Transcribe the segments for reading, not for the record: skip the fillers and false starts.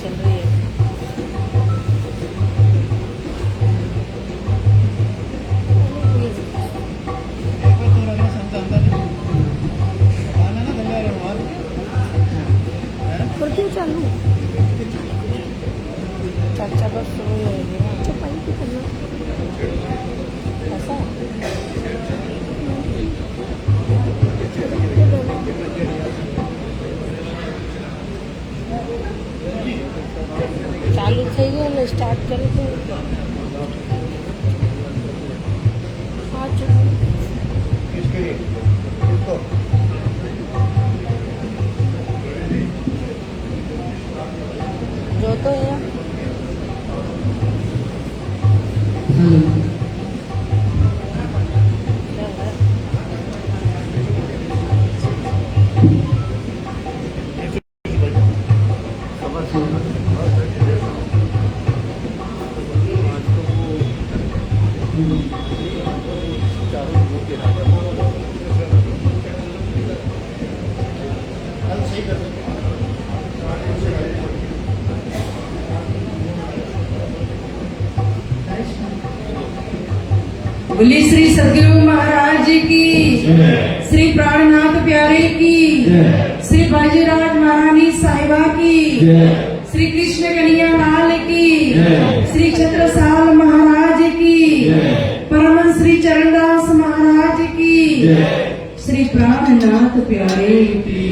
चल रही है। पर क्यों चालू चाचा बस शुरू हो गई ना। अच्छा पानी भी करना ऐसा चालू થઈ ગયો સ્ટાર્ટ કરી દો હા જો તો અહીંયા बोली श्री सदगुरु महाराज की, श्री प्राणनाथ प्यारे की, श्री बाजीराज महारानी साहिबा की, श्री कृष्ण कन्हैया लाल की, श्री छत्रसाल महाराज की, परम श्री चरणदास महाराज की, श्री प्राणनाथ प्यारे की।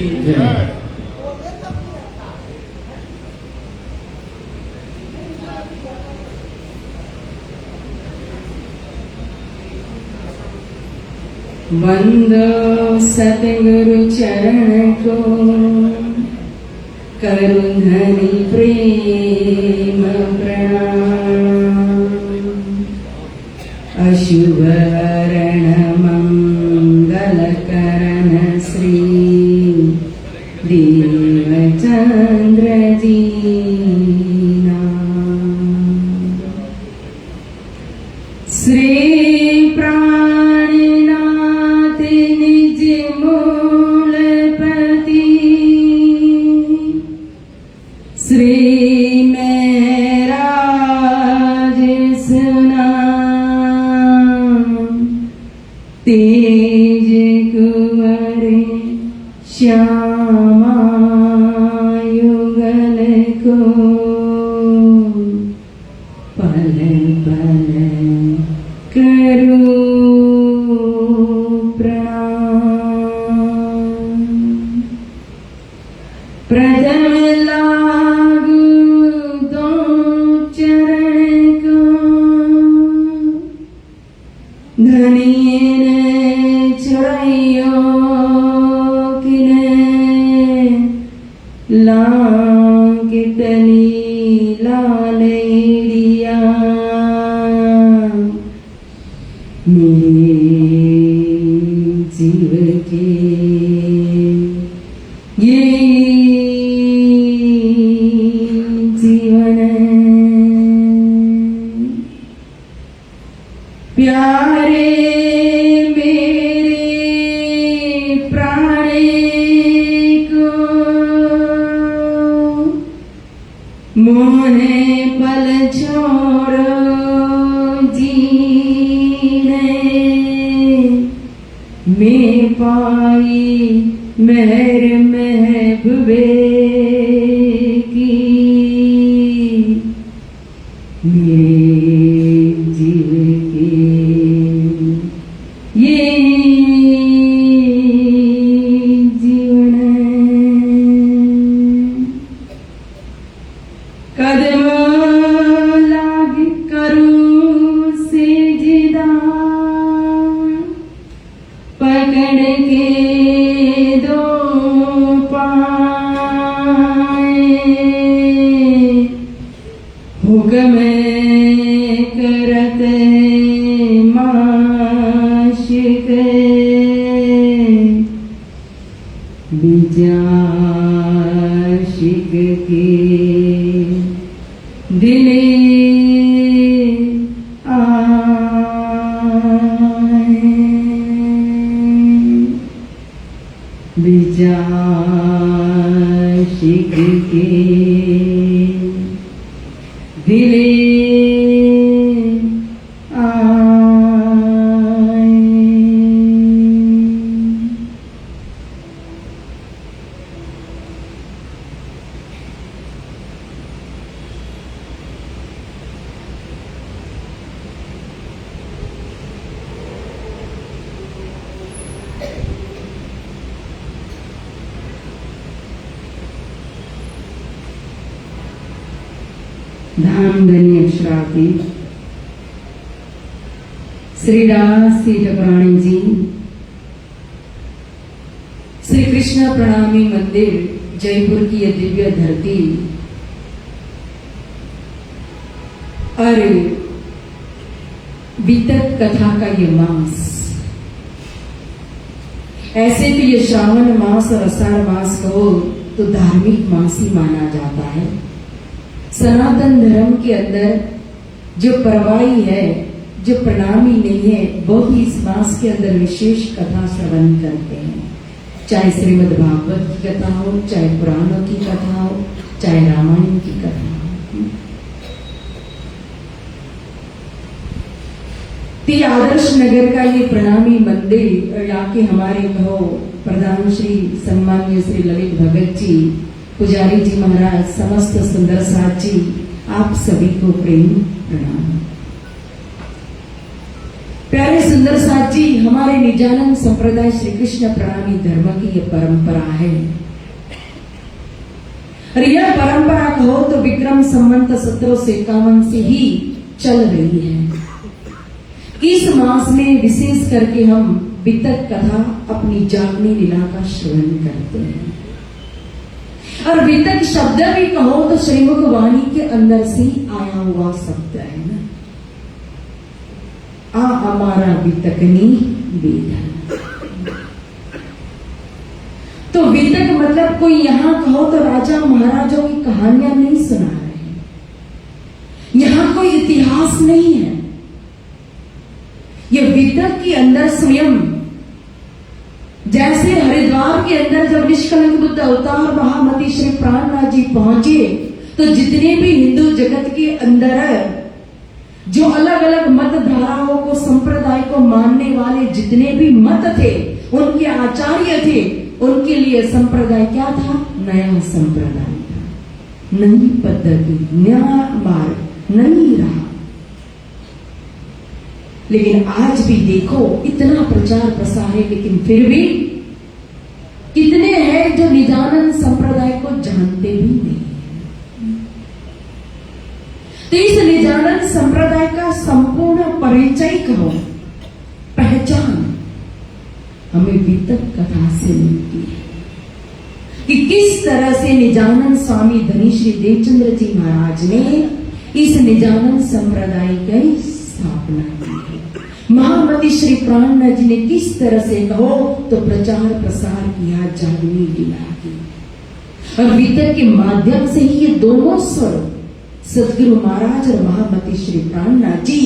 वंदो सतगुरु चरण को, करूं धनी प्रेम प्रणाम। अशुभ हरण मंगल करण श्री देवचंद्र जी नाम। श्री श्री महराज सुनाम, तेज कुंवर श्यामा युगल को, पल पल करो प्रणाम। प्रथम धनियन चढ़ाइयो किने लांकितनी लालैडिया, मेरे जीव के ये जीवन प्यारे मेरे प्राणे को, मोहने पल छोड़ो जीने, मैं पाई मेहर महबूबे की, मेरे जीव के ये जीवन कदम लाग करूं सिजदा, पकड़ के दो पाए, हुक्म करते माशिक, बिजाशिक के दिले आए, बिजाशिक के हिले आए। धाम धनी अक्षरार्थी श्री दास श्री ठाकुराणी जी, श्री कृष्ण प्रणामी मंदिर जयपुर की यह दिव्य धरती और बीतक कथा का ये मास, ऐसे तो ये श्रावण मास और आषाढ़ मास कहो तो धार्मिक मास ही माना जाता है। सनातन धर्म के अंदर जो परवाई है, जो प्रणामी नहीं है, वो भी इस मास के अंदर विशेष कथा श्रवण करते हैं। चाहे श्रीमद् भागवत की कथा हो, चाहे पुराणों की कथा हो, चाहे रामायण की कथा हो। तो आदर्श नगर का ये प्रणामी मंदिर आके हमारे कहो प्रधान श्री सम्मान्य श्री ललित भगत जी, पुजारी जी महाराज, समस्त सुंदर साथ जी, आप सभी को प्रेम प्रणाम। प्यारे सुंदर साथ जी, हमारे निजानंद संप्रदाय श्री कृष्ण प्रणामी धर्म की यह परंपरा है और यह परंपरा कहो तो विक्रम संवत 1751 से ही चल रही है। इस मास में विशेष करके हम बीतक कथा अपनी जागनी लीला का श्रवण करते हैं और बीतक शब्द भी कहो तो श्रीमुख वाणी के अंदर से ही आया हुआ शब्द है ना। हमारा बीतकनी बीत, तो बीतक मतलब कोई यहां कहो तो राजा महाराजों की कहानियां नहीं सुना रहे हैं, यहां कोई इतिहास नहीं है। यह बीतक के अंदर स्वयं, जैसे हरिद्वार के अंदर जब निष्कलंक बुद्ध अवतार महामती श्री प्राणनाथ जी पहुंचे तो जितने भी हिंदू जगत के अंदर जो अलग अलग मत धाराओं को, संप्रदाय को मानने वाले जितने भी मत थे, उनके आचार्य थे, उनके लिए संप्रदाय क्या था? नया संप्रदाय था, नई पद्धति, नया मार्ग नहीं रहा। लेकिन आज भी देखो इतना प्रचार प्रसार है, लेकिन फिर भी कितने हैं जो निजानंद संप्रदाय को जानते भी नहीं। तो इस निजानंद संप्रदाय का संपूर्ण परिचय कहो, पहचान हमें बीतक कथा से मिलती है कि किस तरह से निजानंद स्वामी धनी श्री देवचंद्र जी महाराज ने इस निजानंद संप्रदाय की स्थापना की है। महामती श्री प्राणनाथ जी ने किस तरह से कहो तो प्रचार प्रसार किया, जागनी लीला की, और बीतक के माध्यम से ही ये दोनों स्वरूप सदगुरु महाराज और महामती श्री प्राणनाथ जी,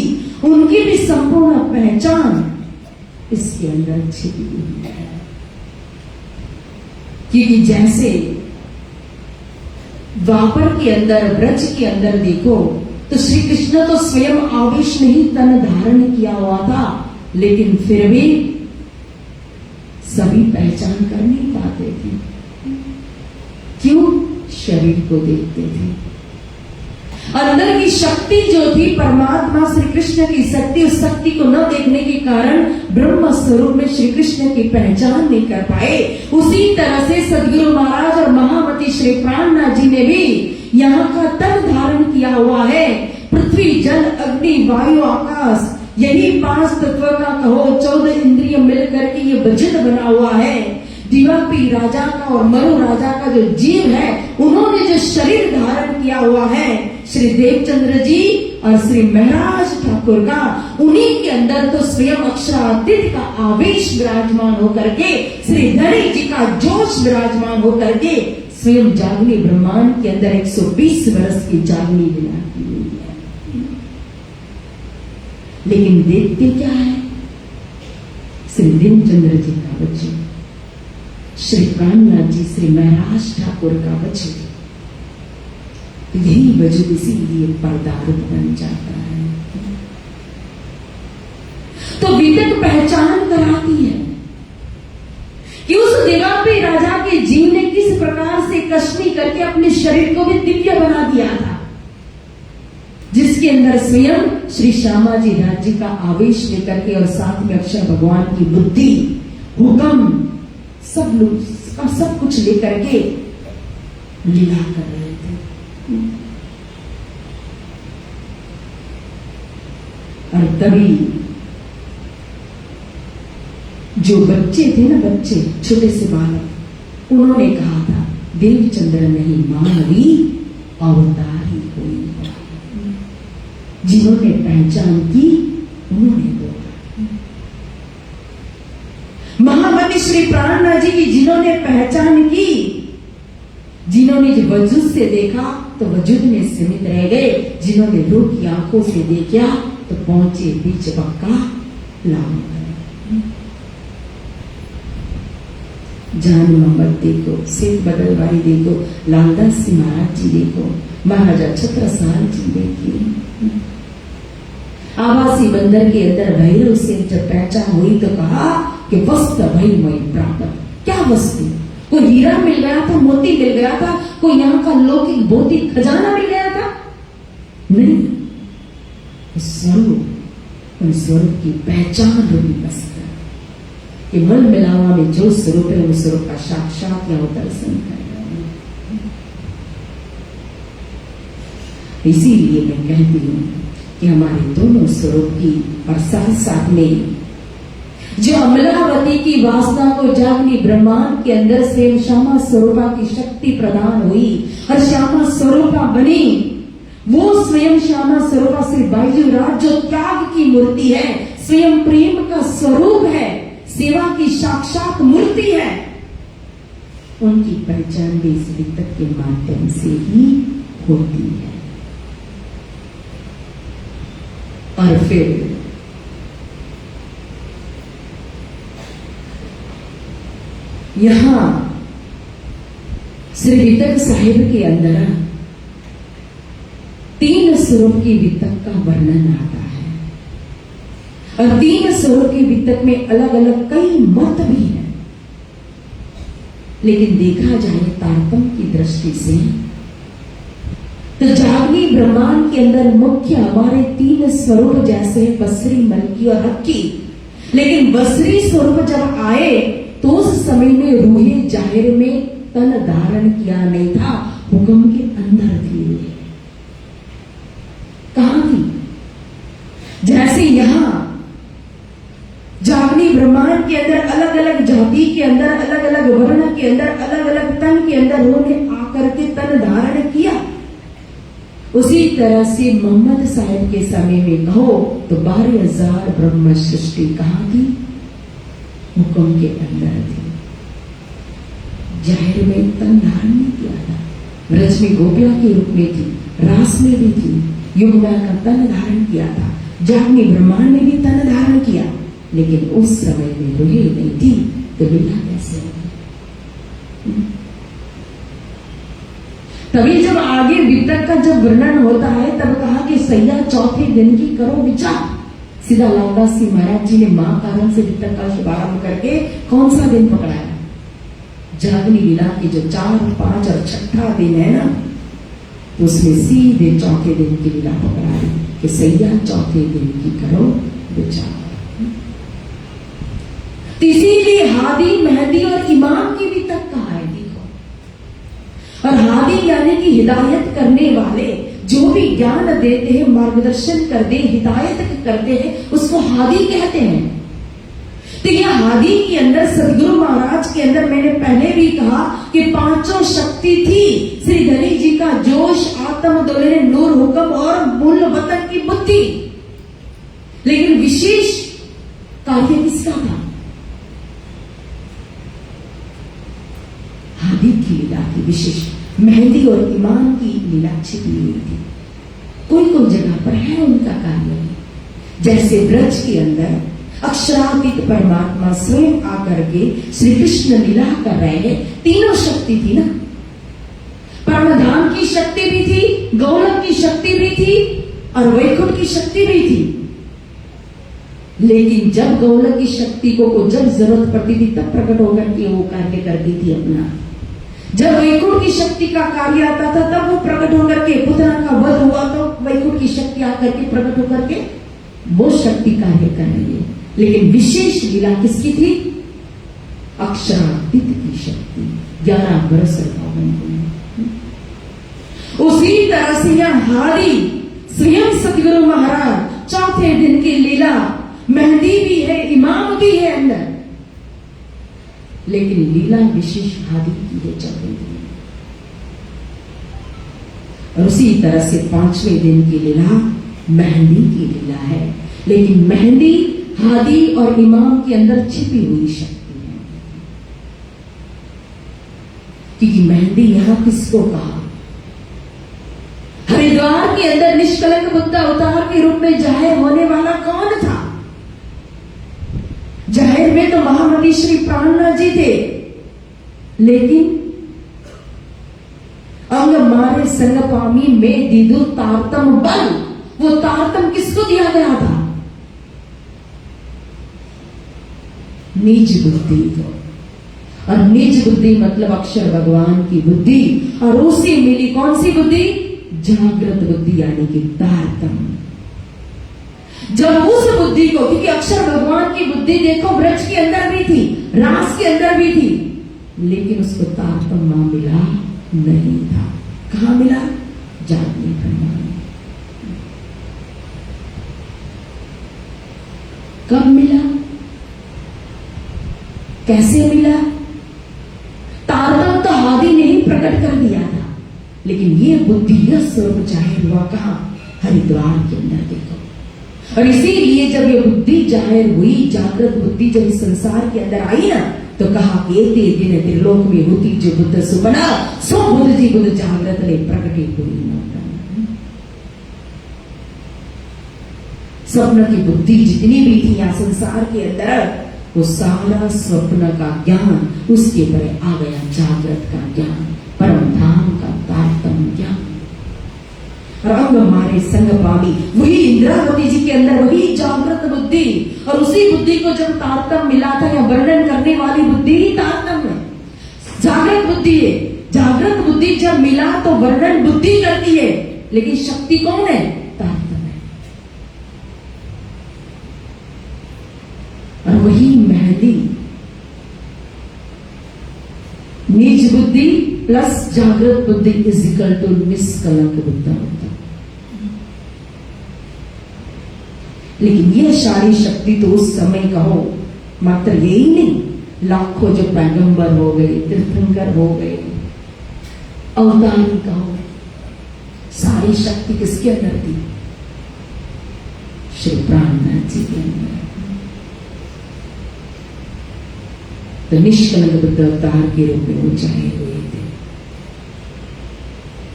उनकी भी संपूर्ण पहचान इसके अंदर छिपी हुई है। क्योंकि जैसे द्वापर के अंदर, ब्रज के अंदर देखो तो श्री कृष्ण तो स्वयं आवेश नहीं तन धारण किया हुआ था, लेकिन फिर भी सभी पहचान कर नहीं पाते थे। क्यों? शरीर को देखते थे। अंदर की शक्ति जो थी, परमात्मा श्री कृष्ण की शक्ति, उस शक्ति को न देखने के कारण ब्रह्म स्वरूप में श्री कृष्ण की पहचान नहीं कर पाए। उसी तरह से सदगुरु महाराज और महामती श्री प्राणनाथ जी ने भी यहाँ का तन धारण किया हुआ है। पृथ्वी, जल, अग्नि, वायु, आकाश, यही 5 तत्व का कहो 14 इंद्रिय मिलकर के ये वजन बना हुआ है। दिवापी राजा का और मरु राजा का जो जीव है, उन्होंने जो शरीर धारण किया हुआ है, श्री देवचंद्र जी और श्री महाराज ठाकुर का, उन्हीं के अंदर तो स्वयं अक्षरातीत का आवेश विराजमान होकर के, श्री धनी जी का जोश विराजमान होकर के स्वयं जागनी ब्रह्मांड के अंदर 120 वर्ष की जागनी लीला की हुई है। लेकिन देखते क्या है? श्री देवचंद्र जी का वचन, श्री प्राणनाथ जी, श्री महाराज ठाकुर का वचन, यही वजूद इसीलिए पर्दारूप बन जाता है। तो वितक पहचान कराती है कि उस देवापी राजा के जीव ने किस प्रकार से कश्मी करके अपने शरीर को भी दिव्य बना दिया था, जिसके अंदर स्वयं श्री श्यामा जी राज्य का आवेश लेकर के और साथ में अक्षर भगवान की बुद्धि, हुक्म, सब लोग सब कुछ लेकर के लीला कर रहे थे। और तभी जो बच्चे थे ना, बच्चे छोटे से बालक, उन्होंने कहा था देवचंद्र नहीं मानवी अवतार ही कोई। जिन्होंने पहचान की उन्होंने बोला। महामति श्री प्राणनाथ जी की जिन्होंने पहचान की, जिन्होंने जो वजूद से देखा तो वजूद में सीमित रह गए, जिन्होंने रूह की आंखों से देखा तो पहुंचे बीच बक्का लाभ। जान मोहम्मद देखो, शेख बदलवारी देखो, लालदास सिंह महाराज जी देखो, महाराजा छत्रसाल जी देखिए। आवासी बंदर के अंदर भैरव से जब पहचान हुई तो कहा कि वस्त्र भई मई प्राप्त। क्या वस्तु? कोई हीरा मिल गया था, मोती मिल गया था, कोई यहाँ का लौकिक भौतिक खजाना मिल गया था? नहीं, स्वरूप, उन स्वरूप की पहचान होगी बस। कि मन मिलावा में जो स्वरूप है उस स्वरूप का साक्षात या दर्शन कर रहे हैं। इसीलिए मैं कहती हूं कि हमारे दोनों स्वरूप की और साथ साथ में जो अमलावती की वासना को जागनी ब्रह्मांड के अंदर से श्यामा स्वरूपा की शक्ति प्रदान हुई और श्यामा स्वरूपा बनी, वो स्वयं श्यामा स्वरूपा श्री बाईजूराज जो त्याग की मूर्ति है, स्वयं प्रेम का स्वरूप है, सेवा की साक्षात मूर्ति है, उनकी पहचान भी इस वितक के माध्यम से ही होती है। और फिर यहां श्री वितक साहिब के अंदर 3 स्वरूप की वितक का वर्णन आता है और 3 स्वरूप के वितक में अलग अलग कई मत भी हैं, लेकिन देखा जाए तारतम्य की दृष्टि से तो जागनी ब्रह्मांड के अंदर मुख्य हमारे 3 स्वरूप जैसे बसरी, मलकी और हक्की। लेकिन बसरी स्वरूप जब आए तो उस समय में रूहे जाहिर में तन धारण किया नहीं था, हुक्म के अंदर थी। कहां थी? जैसे यहां जागनी ब्रह्मांड के अंदर अलग अलग जाति के अंदर, अलग अलग वर्ण के अंदर, अलग अलग तन के अंदर उन्होंने आकर के तन धारण किया, उसी तरह से मोहम्मद साहब के समय में कहो तो 12,000 ब्रह्म सृष्टि कहां थी? हुक्म के अंदर थी। जाहिर में तन धारण नहीं किया था, ब्रज में गोपिया के रूप में थी, रास में भी थी, युगमा का तन धारण किया था, जागनी ब्रह्मांड में भी तन धारण किया, लेकिन उस समय में रूहे नहीं थी, तो लीला कैसे होगी? तभी जब आगे वितक का जब वर्णन होता है तब कहा कि सैया चौथे दिन की करो विचार। सीधा लालदास सिंह महाराज जी ने मां कारण से वितक का शुभारंभ करके कौन सा दिन पकड़ाया? जागनी लीला की जो 4, 5 और 6 दिन है ना, तो उसमें सीधे चौथे दिन की लीला पकड़ाई कि सैया चौथे दिन की करो विचार। इसीलिए हादी, मेहदी और इमाम की भी तक कहा है, देखो। और हादी यानी कि हिदायत करने वाले, जो भी ज्ञान देते हैं, मार्गदर्शन करते, हिदायत करते हैं, उसको हादी कहते हैं। तो यह हादी के अंदर सदगुरु महाराज के अंदर मैंने पहले भी कहा कि 5 शक्ति थी। श्री धनी जी का जोश, आत्म दोले, नूर, हुक्म और मूल वतन की बुद्धि। लेकिन विशेष कार्य किसका था? हादी की लीला की विशेष, मेहंदी और इमाम की लीला छिपी हुई थी। कोई कोई जगह पर है उनका कार्य, जैसे ब्रज के अंदर अक्षरातीत परमात्मा स्वयं आकर के श्री कृष्ण लीला कर रहे हैं। तीनों शक्ति थी ना, परमधाम की शक्ति भी थी, गोलक की शक्ति भी थी और वैकुंठ की शक्ति भी थी। लेकिन जब गोलक की शक्ति को जब जरूरत पड़ती थी तब प्रकट होकर के वो कार्य करती थी अपना। जब वैकुंठ की शक्ति का कार्य आता था तब वो प्रकट होकर के, पुतना का वध हुआ तो वैकुंठ की शक्ति आकर के प्रकट होकर के वो शक्ति कार्य कर रही है। लेकिन विशेष लीला किसकी थी? अक्षरातीत की शक्ति। 11 वर्ष उसी तरह से यह हारी स्वयं सतगुरु महाराज चौथे दिन की लीला, मेहंदी भी है, इमाम भी है अंदर, लेकिन लीला विशेष हादी की है चौथे दिन। और उसी तरह से 5वें दिन की लीला मेहंदी की लीला है, लेकिन मेहंदी हादी और इमाम के अंदर छिपी हुई शक्ति है। क्योंकि मेहंदी यहां किसको कहा? हरिद्वार के अंदर निष्कलंक बुद्ध अवतार के रूप में जाहिर होने वाला कौन था? जाहिर में तो महामती श्री प्राणनाथ जी थे, लेकिन अंग मारे संग पामी में दीदू तारतम बल, वो तारतम किसको दिया गया था? निज बुद्धि को। और निज बुद्धि मतलब अक्षर भगवान की बुद्धि, और उसी मिली कौन सी बुद्धि? जागृत बुद्धि, यानी कि तारतम। जब उस बुद्धि को, क्योंकि अक्षर भगवान की बुद्धि देखो ब्रज के अंदर भी थी, रास के अंदर भी थी, लेकिन उसको तारतम वहां मिला नहीं था। कहां मिला? जागृत ब्रह्मांड। कब मिला? कैसे मिला? तारतम तो हादी ने ही प्रकट कर दिया था, लेकिन ये बुद्धि, यह स्वरूप जाहिर हुआ कहां? हरिद्वार के अंदर देखो। और इसीलिए जब ये बुद्धि जाहिर हुई, जागृत बुद्धि जब इस संसार के अंदर आई ना, तो कहा कि एते दिन त्रिलोक में होती जो बुद्ध सुबना, सो बुद्ध जी बुद्ध जागृत ने प्रकटी हुई न। स्वप्न की बुद्धि जितनी भी थी यहाँ संसार के अंदर, वो सारा स्वप्न का ज्ञान, उसके परे आ गया जागृत का ज्ञान, परम धाम का तारतम ज्ञान। और अब हमारे संग पावी वही इंद्रावती जी के अंदर वही जागृत बुद्धि, और उसी बुद्धि को जब तारतम मिला था, या वर्णन करने वाली बुद्धि ही तारतम है, जागृत बुद्धि है। जागृत बुद्धि जब मिला तो वर्णन बुद्धि करती है, लेकिन शक्ति कौन है? तारतम है। और वही मेहंदी निज बुद्धि प्लस जागृत बुद्धि इज इक्वल टू निष्कलंक बुद्ध होता। लेकिन यह सारी शक्ति तो उस समय कहो मात्र यही नहीं, लाखों जो पैगंबर हो गए, तीर्थंकर हो गए, अवतारी कहो, सारी शक्ति किसके अंदर थी? श्री प्राणनाथ जी के अंदर। तो निष्कलंक बुद्ध अवतार के रूप में वो जाहिर हुए थे।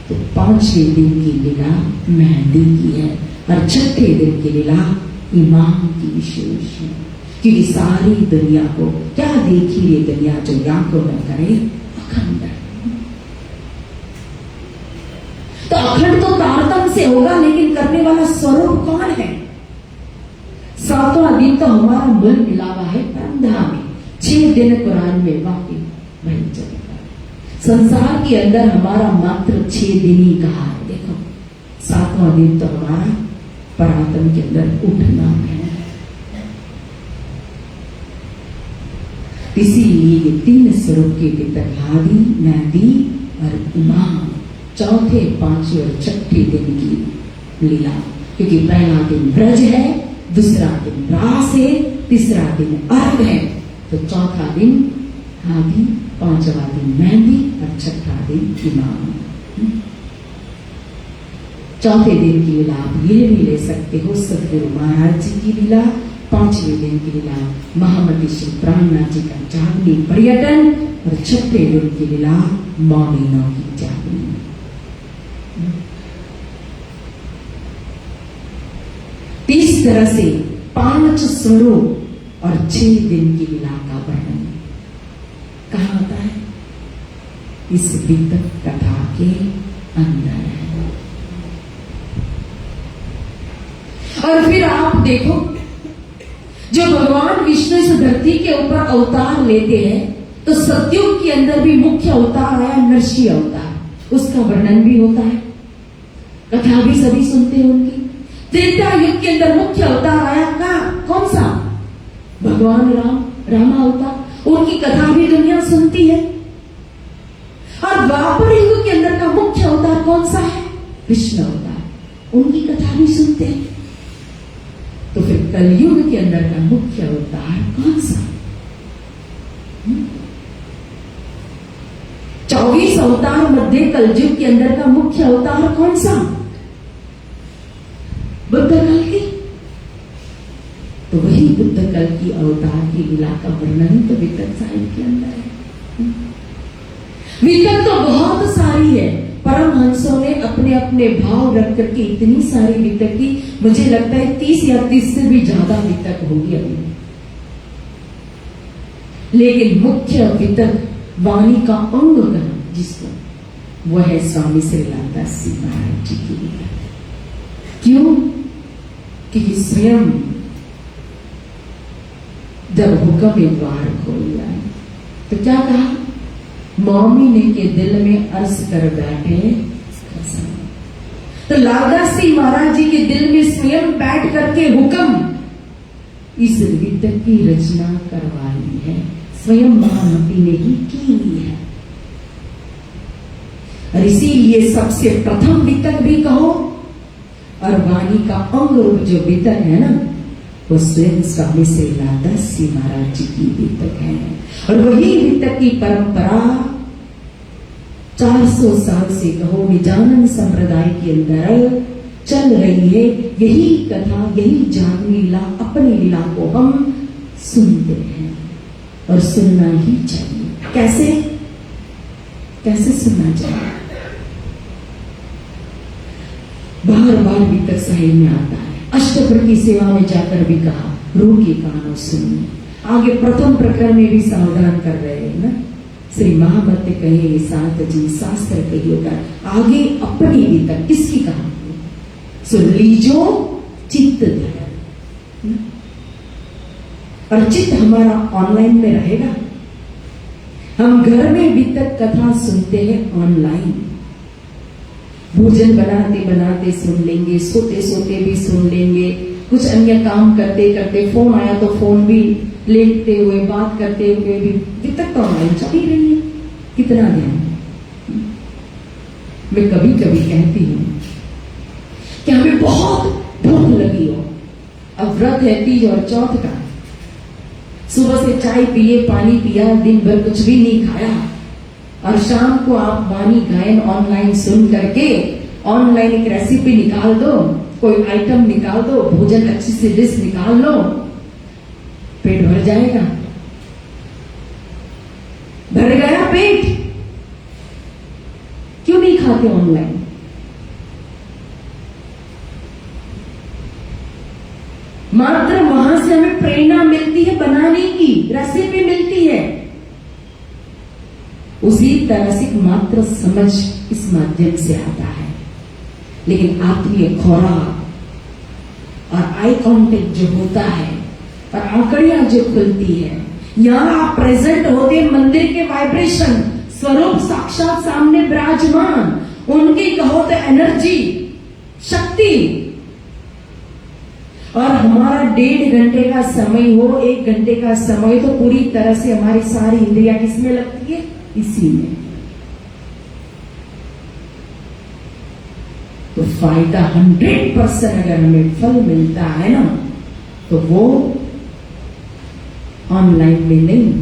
तो 5वें दिन की लीला मेहंदी की है, और 6ठे दिन की लीला इमाम की विशेष है। क्योंकि सारी दुनिया को क्या देखी ये दुनिया जो आंखों में करे? अखंड। तो अखंड तो तारतम से होगा, लेकिन करने वाला स्वरूप कौन है? 7वां दिन तो हमारा मूल मिलावा है परमधाम में। 6 दिन कुरान में वाकई वही चलेगा। संसार के अंदर हमारा मात्र 6 दिन ही कहा है। देखो 7वां दिन तो हमारा परातम के अंदर उठना है। इसीलिए ये 3 स्वरूप के भीतर हादी, मेहंदी और इमाम 4थे, 5वें और 6ठे दिन की लीला। क्योंकि पहला दिन ब्रज है, दूसरा दिन रास है, तीसरा दिन अर्घ है, तो 4था दिन हादी, 5वां दिन मेहंदी और 6ठा दिन इमाम। 4थे दिन की लीला आप ये भी ले सकते हो सतगुरु महाराज जी की लीला। 5वें दिन की लीला महामती श्री प्राणनाथ जी का जागनी पर्यटन, और 6ठे दिन की लीला मौनीनों की जागनी। इस तरह से 5 स्वरूप और 6 दिन की लीला का वर्णन कहाँ होता है? इस वितक कथा के अंदर है। और फिर आप देखो, जो भगवान विष्णु इस धरती के ऊपर अवतार लेते हैं, तो सतयुग के अंदर भी मुख्य अवतार आया नरसिंह अवतार, उसका वर्णन भी होता है, कथा भी सभी सुनते हैं उनकी। त्रेता युग के अंदर मुख्य अवतार आया का कौन सा? भगवान रामा अवतार, उनकी कथा भी दुनिया सुनती है। और द्वापर युग के अंदर का मुख्य अवतार कौन सा है? कृष्ण अवतार, उनकी कथा भी सुनते हैं। तो फिर कलयुग के अंदर का मुख्य अवतार कौन सा? 24 अवतार मध्य कलयुग के अंदर का मुख्य अवतार कौन सा? बुद्ध काल की। तो वही बुद्ध काल की अवतार की लीला का वर्णन तो वितक साहिब के अंदर है। वितक तो बहुत सारी है, परमहंसों ने अपने अपने भाव रख करके इतनी सारी वितक की, मुझे लगता है 30 या 30 से भी ज्यादा वितक होगी अभी। लेकिन मुख्य वितक वाणी का अंग कहा जिसको, वह है स्वामी श्री रामदास जी महाराज जी की वितक। क्यों? कि स्वयं जब हुक्म द्वार खोला तो क्या कहा? मौमिने के दिल में अर्ज कर बैठे। तो लालदास जी महाराज जी के दिल में स्वयं बैठ करके हुक्म इस वितक की रचना करवाई है, स्वयं महामती ने ही की है। और इसीलिए सबसे प्रथम वितक भी कहो और वाणी का अंग रूप जो वितक है ना, वो स्वयं स्वामी श्री लालदास जी महाराज जी की वितक है। और वही वितक की परंपरा 400 साल से कहो निजानंद संप्रदाय के अंदर चल रही है। यही कथा, यही जागनी लीला, अपनी लीला को हम सुनते हैं और सुनना ही चाहिए। कैसे? कैसे सुनना चाहिए? बार बार वितक साहिब में आता है, अष्टप्रहर की सेवा में जाकर भी कहा रोके कानों सुनिए। आगे प्रथम प्रकरण में भी सावधान कर रहे हैं ना, श्री महामते कहे सात जी शास्त्र कहियो कर। आगे अपनी वितक किसकी कहा? सुन लीजो चित्त धर। और चित्त हमारा ऑनलाइन में रहेगा। हम घर में वितक कथा सुनते हैं ऑनलाइन, भोजन बनाते बनाते सुन लेंगे, सोते सोते भी सुन लेंगे, कुछ अन्य काम करते करते, फोन आया तो फोन भी लेटते हुए, बात करते हुए भी वितक तो ऑनलाइन चल ही रही है। कितना ध्यान। मैं कभी कभी कहती हूं कि हमें बहुत भूख लगी हो, अब व्रत है तीज और चौथ का, सुबह से चाय पिए, पानी पिया, दिन भर कुछ भी नहीं खाया, और शाम को आप वाणी गायन ऑनलाइन सुन करके ऑनलाइन एक रेसिपी निकाल दो, कोई आइटम निकाल दो, भोजन अच्छी सी डिश निकाल लो, पेट भर जाएगा। भर गया पेट, क्यों नहीं खाते ऑनलाइन? मात्र वहां से हमें प्रेरणा मिलती है, बनाने की रेसिपी मिलती है। उसी तरह से मात्र समझ इस माध्यम से आता है। लेकिन आत्मीय खुराक और आई कांटेक्ट जो होता है और आंकड़ियां जो खुलती है, यहां आप प्रेजेंट होते, मंदिर के वाइब्रेशन, स्वरूप साक्षात सामने विराजमान, उनकी कहो तो एनर्जी, शक्ति, और हमारा 1.5 घंटे का समय हो, 1 घंटे का समय, तो पूरी तरह से हमारी सारी इंद्रियां किसमें लगती है? इसी में। तो फायदा 100% अगर हमें फल मिलता है ना, तो वो ऑनलाइन में नहीं,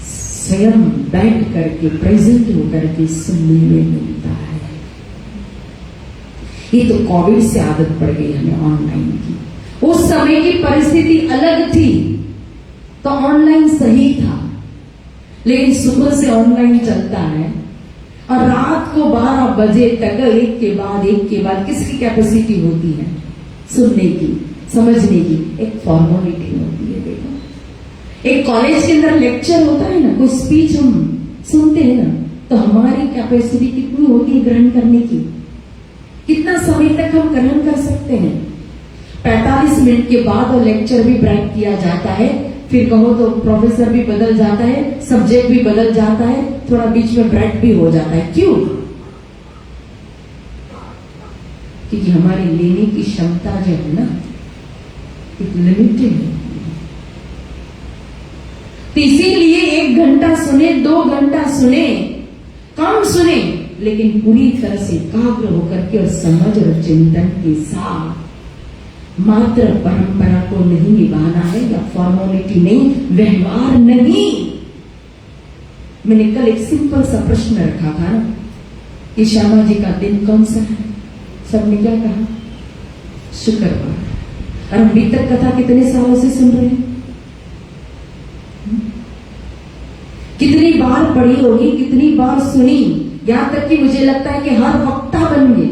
स्वयं बैठ करके प्रेजेंट होकर के सुनने में मिलता है। ये तो कोविड से आदत पड़ गई हमें ऑनलाइन की। उस समय की परिस्थिति अलग थी तो ऑनलाइन सही था, लेकिन सुबह से ऑनलाइन चलता है और रात को 12 बजे तक एक के बाद किसकी कैपेसिटी होती है सुनने की, समझने की? एक फॉर्मेलिटी होती है। देखो, एक कॉलेज के अंदर लेक्चर होता है ना, कोई स्पीच हम सुनते हैं ना, तो हमारी कैपेसिटी कितनी होती है ग्रहण करने की? कितना समय तक हम ग्रहण कर सकते हैं? 45 मिनट के बाद और लेक्चर भी ब्रेक किया जाता है, फिर कहो तो प्रोफेसर भी बदल जाता है, सब्जेक्ट भी बदल जाता है, थोड़ा बीच में ब्रेक भी हो जाता है। क्यों? क्योंकि हमारी लेने की क्षमता जो है ना, एक लिमिटेड है। तो इसीलिए 1 घंटा सुने, 2 घंटा सुने, कम सुने, लेकिन पूरी तरह से एकाग्र होकर के और समझ और चिंतन के साथ। मात्र परंपरा को नहीं निभाना है या फॉर्मेलिटी नहीं, व्यवहार नहीं। मैंने कल एक सिंपल सा प्रश्न रखा था ना कि श्यामा जी का दिन कौन सा है? सबने क्या कहा? शुक्रवार। और हम बीतक कथा कितने सालों से सुन रहे हैं? कितनी बार पढ़ी होगी, कितनी बार सुनी, यहां तक कि मुझे लगता है कि हर वक्ता बन गए,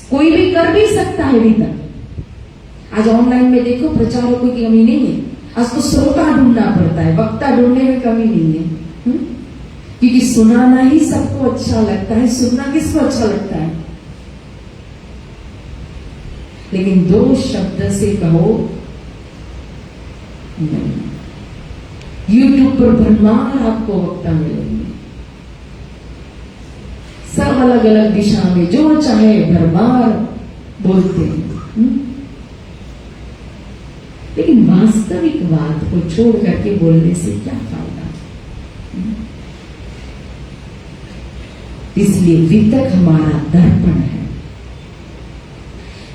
कोई भी कर भी सकता है अभी तक। आज ऑनलाइन में देखो, प्रचारकों की कमी नहीं है, आज तो श्रोता ढूंढना पड़ता है, वक्ता ढूंढने में कमी नहीं है। क्योंकि सुनाना ही सबको अच्छा लगता है, सुनना किसको अच्छा लगता है? लेकिन 2 शब्द से कहो नहीं। यूट्यूब पर भरमार आपको वक्ता मिलेंगे, सब अलग अलग दिशा में जो चाहे भरमार बोलते हैं। लेकिन वास्तविक बात को छोड़ करके बोलने से क्या फायदा? इसलिए वितक हमारा दर्पण है,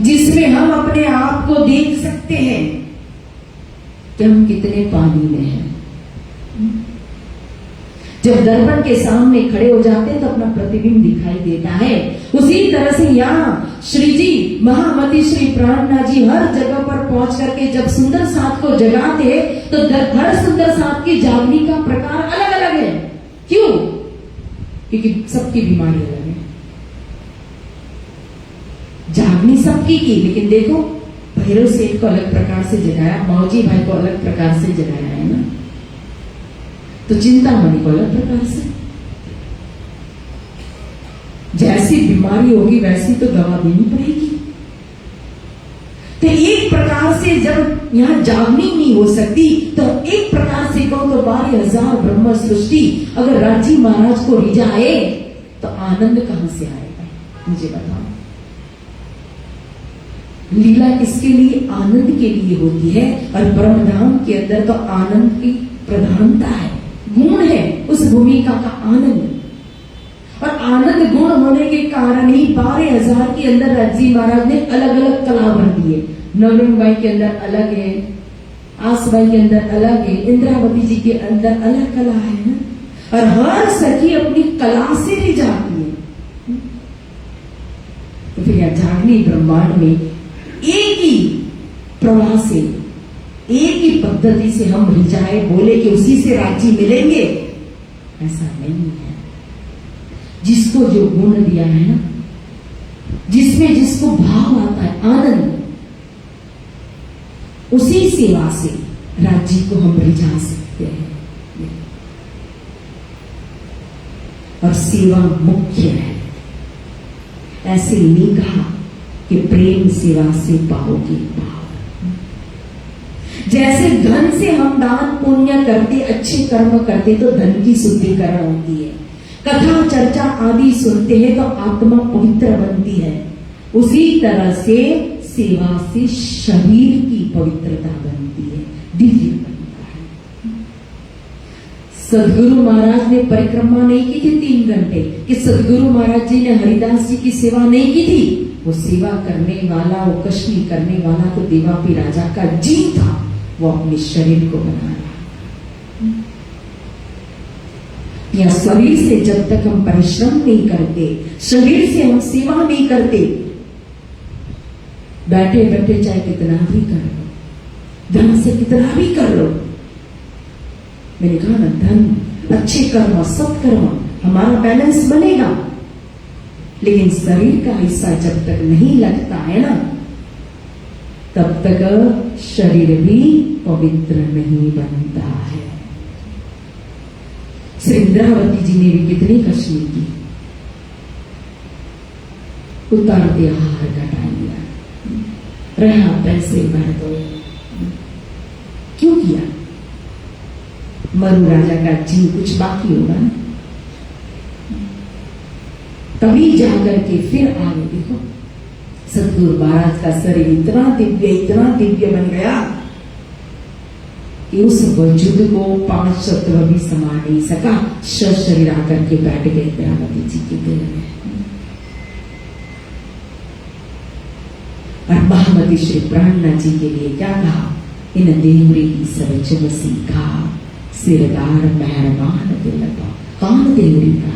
जिसमें हम अपने आप को देख सकते हैं कि हम कितने पानी में हैं। जब दर्पण के सामने खड़े हो जाते हैं तो अपना प्रतिबिंब दिखाई देता है। उसी तरह से यहाँ श्री जी, महामती श्री प्राणनाथ जी हर जगह पर पहुंच करके जब सुंदर साथ को जगाते तो हर सुंदर साथ की जागने का प्रकार अलग अलग है। क्यों? क्योंकि सबकी बीमारी अलग है। जागनी सबकी की, लेकिन देखो भैरव सेठ को अलग प्रकार से जगाया, मौजी भाई को अलग प्रकार से जगाया है ना, तो चिंतामणि को अलग प्रकार से। जैसी बीमारी होगी वैसी तो दवा देनी पड़ेगी। तो एक प्रकार से जब यहां जागनी नहीं हो सकती, तो एक प्रकार से कहो तो 12,000 ब्रह्म सृष्टि अगर राजी महाराज को रिझाए तो आनंद कहां से आएगा? मुझे बताओ। लीला किसके लिए? आनंद के लिए होती है, और ब्रह्म धाम के अंदर तो आनंद की प्रधानता है, गुण है उस भूमिका का आनंद। और आनंद गुण होने के कारण ही 12,000 के अंदर राजी महाराज ने अलग अलग कला भर दिए। नवरंग बाई के अंदर अलग है, आसबाई के अंदर अलग है, इंद्रावती जी के अंदर अलग कला है ना? और हर सखी अपनी कला से ही जाती है। तो फिर यह जागनी ब्रह्मांड में एक ही प्रवाह से, एक ही पद्धति से हम रिझाए, बोले कि उसी से राजी मिलेंगे, ऐसा नहीं है। जिसको जो गुण दिया है ना, जिसमें जिसको भाव आता है, आनंद, उसी सेवा से राज्य को हम रिझा सकते हैं। और सेवा मुख्य है। ऐसे नहीं कहा कि प्रेम सेवा से पाओगे पाओ। जैसे धन से हम दान पुण्य करते, अच्छे कर्म करते तो धन की शुद्धिकरण होती है, कथा चर्चा आदि सुनते हैं तो आत्मा पवित्र बनती है, उसी तरह से सेवा से शरीर की पवित्रता बनती है, दिव्य बनता है। सदगुरु महाराज ने परिक्रमा नहीं की थी 3 घंटे, कि सदगुरु महाराज जी ने हरिदास जी की सेवा नहीं की थी। वो सेवा करने वाला, वो कष्टी करने वाला तो देवापी राजा का जी था, वो अपने शरीर को बना रहा। या शरीर से जब तक हम परिश्रम नहीं करते, शरीर से हम सेवा नहीं करते, बैठे बैठे चाहे कितना भी कर लो, धन से कितना भी कर लो, मैंने कहा ना, धन, अच्छे कर्म, सत्कर्म, हमारा बैलेंस बनेगा। लेकिन शरीर का हिस्सा जब तक नहीं लगता है ना, तब तक शरीर भी पवित्र नहीं बनता है। श्री इंद्रावती जी ने भी कितनी कष्ट की, उतार दिया, हार घटा लिया, रहा पैसे भर दो। क्यों किया? मरु राजा का जीव कुछ बाकी होगा ना, तभी जाकर के फिर आगे देखो सतगुरु महाराज का शरीर इतना दिव्य बन गया कि उस वजूद को 5 तत्व भी समा नहीं सका। शरीर आकर के बैठ गए दयावती जी के दिल में। और महामती श्री प्राणनाथ जी के लिए क्या कहा? इन देवरी की सब सीखा, सिरदार मेहरबान दिल का। कौन देवरी का?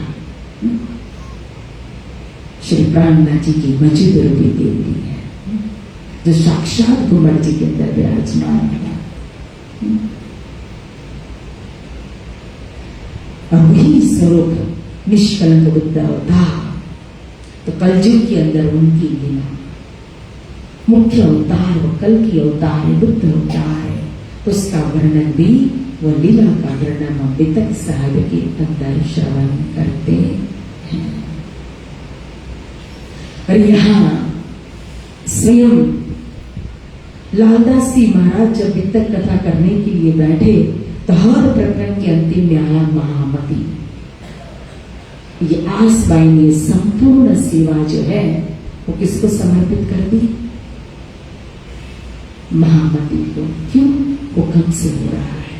श्री प्राणनाथ जी की मौजूद रूपी देवरी है, जो साक्षात घुमर जी के अंदर विराजमान है। और वही स्वरूप निष्कलंक बुद्ध था, तो कलयुग के अंदर उनकी लीला मुख्य अवतार, वो कल की अवतार है, बुद्ध अवतार है। तो उसका वर्णन भी, वो लीला का वर्णन हम वितक साहब के अंदर श्रवण करते हैं। और यहाँ स्वयं लालदास जी महाराज जब वितक कथा करने के लिए बैठे तो हर प्रकरण के अंतिम में आया महामती। ये आसबाई ने संपूर्ण सेवा जो है वो किसको समर्पित कर दी? महामती को। क्यों? वो कम से हो रहा है।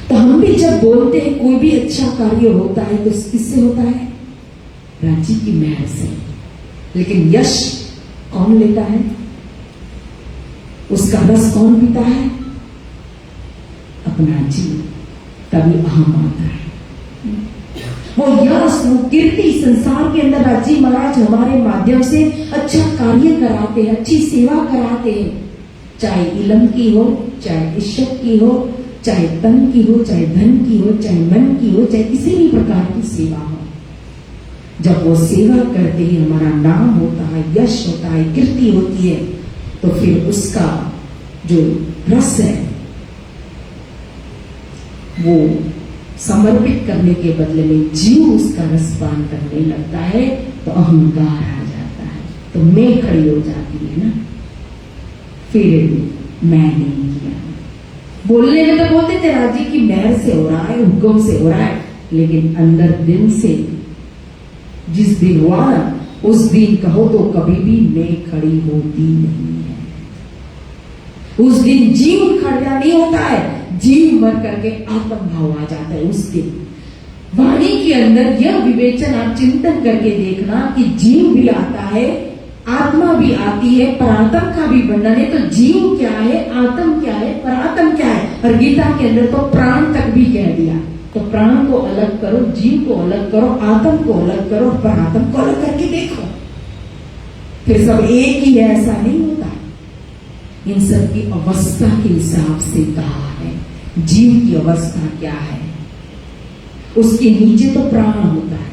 तो हम भी जब बोलते हैं कोई भी अच्छा कार्य होता है तो किससे होता है? राजी की मेहर से। लेकिन यश कौन लेता है? उसका रस कौन पीता है? अपना जीव। तभी अहम आता है। वो यश, वो कीर्ति संसार के अंदर राजी महाराज हमारे माध्यम से अच्छा कार्य कराते हैं, अच्छी सेवा कराते हैं। चाहे इलम की हो, चाहे इज्जत की हो, चाहे तन की हो, चाहे धन की हो, चाहे मन की हो, चाहे किसी भी प्रकार की सेवा हो। जब वो सेवा करते हैं, हमारा नाम होता है, यश होता है, कीर्ति होती है, तो फिर उसका जो रस है वो समर्पित करने के बदले में जीव उसका रसपान करने लगता है, तो अहंकार आ जाता है, तो मैं खड़ी हो जाती है ना। फिर मैं नहीं किया। बोलने में तो बोलते थे राजी की मेहर से हो रहा है, हुक्म से हो रहा है, लेकिन अंदर दिल से जिस दिन हुआ ना, उस दिन कहो तो कभी भी मैं खड़ी होती नहीं है। उस दिन जीव खड़ा नहीं होता है, जीव मर करके आत्म भाव आ जाता है। उस दिन वाणी के अंदर यह विवेचन आप चिंतन करके देखना कि जीव भी आता है, आत्मा भी आती है, परात्म का भी वर्णन है। तो जीव क्या है, आत्म क्या है, परात्म क्या है? और गीता के अंदर तो प्राण तक भी कह दिया। तो प्राण को अलग करो, जीव को अलग करो, आत्म को अलग करो, परात्म को अलग करके देखो, फिर सब एक ही है, ऐसा नहीं होता। इन सब की अवस्था के हिसाब से कहा है। जीव की अवस्था क्या है? उसके नीचे तो प्राण होता है,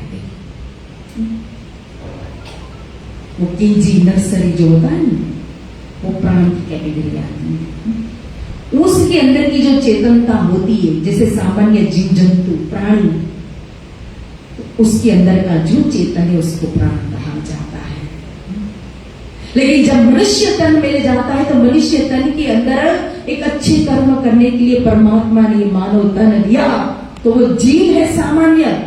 वो केजी नर्सरी जो होता है ना, वो प्राण की कैटेगरी आती है। उसके अंदर की जो चेतनता होती है, जैसे सामान्य जीव जंतु प्राणी, तो उसके अंदर का जो चेतन है उसको प्राण कहा जाता है। लेकिन जब मनुष्य तन मिल जाता है तो मनुष्य तन के अंदर एक अच्छे कर्म करने के लिए परमात्मा ने मानव तन दिया, तो वो जीव है सामान्य।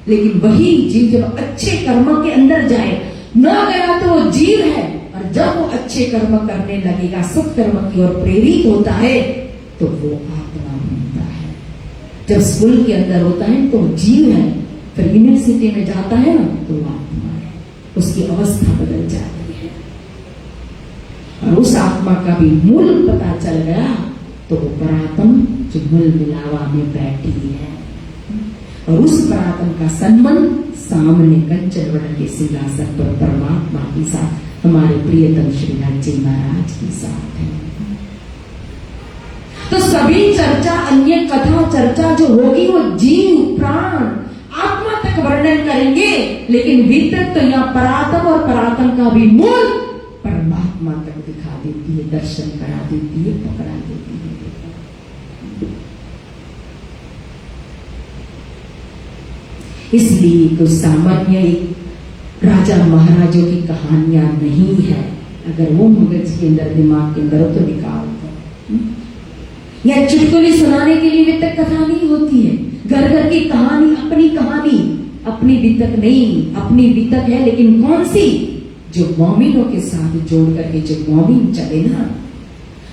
लेकिन वही जीव जब अच्छे कर्म के अंदर जाए, न गया तो वो जीव है, और जब वो अच्छे कर्म करने लगेगा, सत्कर्म की ओर प्रेरित होता है, तो वो आत्मा बनता है। जब स्कूल के अंदर होता है तो जीव है, फिर यूनिवर्सिटी में जाता है ना, तो वो आत्मा है। उसकी अवस्था बदल जाती है, और उस आत्मा का भी मूल पता चल गया, तो वो परात्म जो मूल मिलावा में बैठी है। और उस परात्म का संबंध सामने कंचन वर्ण के सिंहासन पर परमात्मा के साथ, हमारे प्रियतम श्रीनाथ जी महाराज के साथ है। तो सभी चर्चा, अन्य कथा चर्चा जो होगी वो जीव, प्राण, आत्मा तक वर्णन करेंगे, लेकिन वितरक तो यहाँ परात्म और परात्म का भी मूल परमात्मा तक दिखा देती है, दर्शन करा देती है, पकड़ा देती है। इसलिए तो सामान्य एक राजा महाराजों की कहानियां नहीं है। अगर वो मगज के अंदर दिमाग के अंदर हो तो निकाल दो। या चुटकुले सुनाने के लिए वितक कथा नहीं होती है। घर घर की कहानी, अपनी वितक नहीं, अपनी वितक है, लेकिन कौन सी? जो मौमिनों के साथ जोड़ करके जो मौमिन चले ना,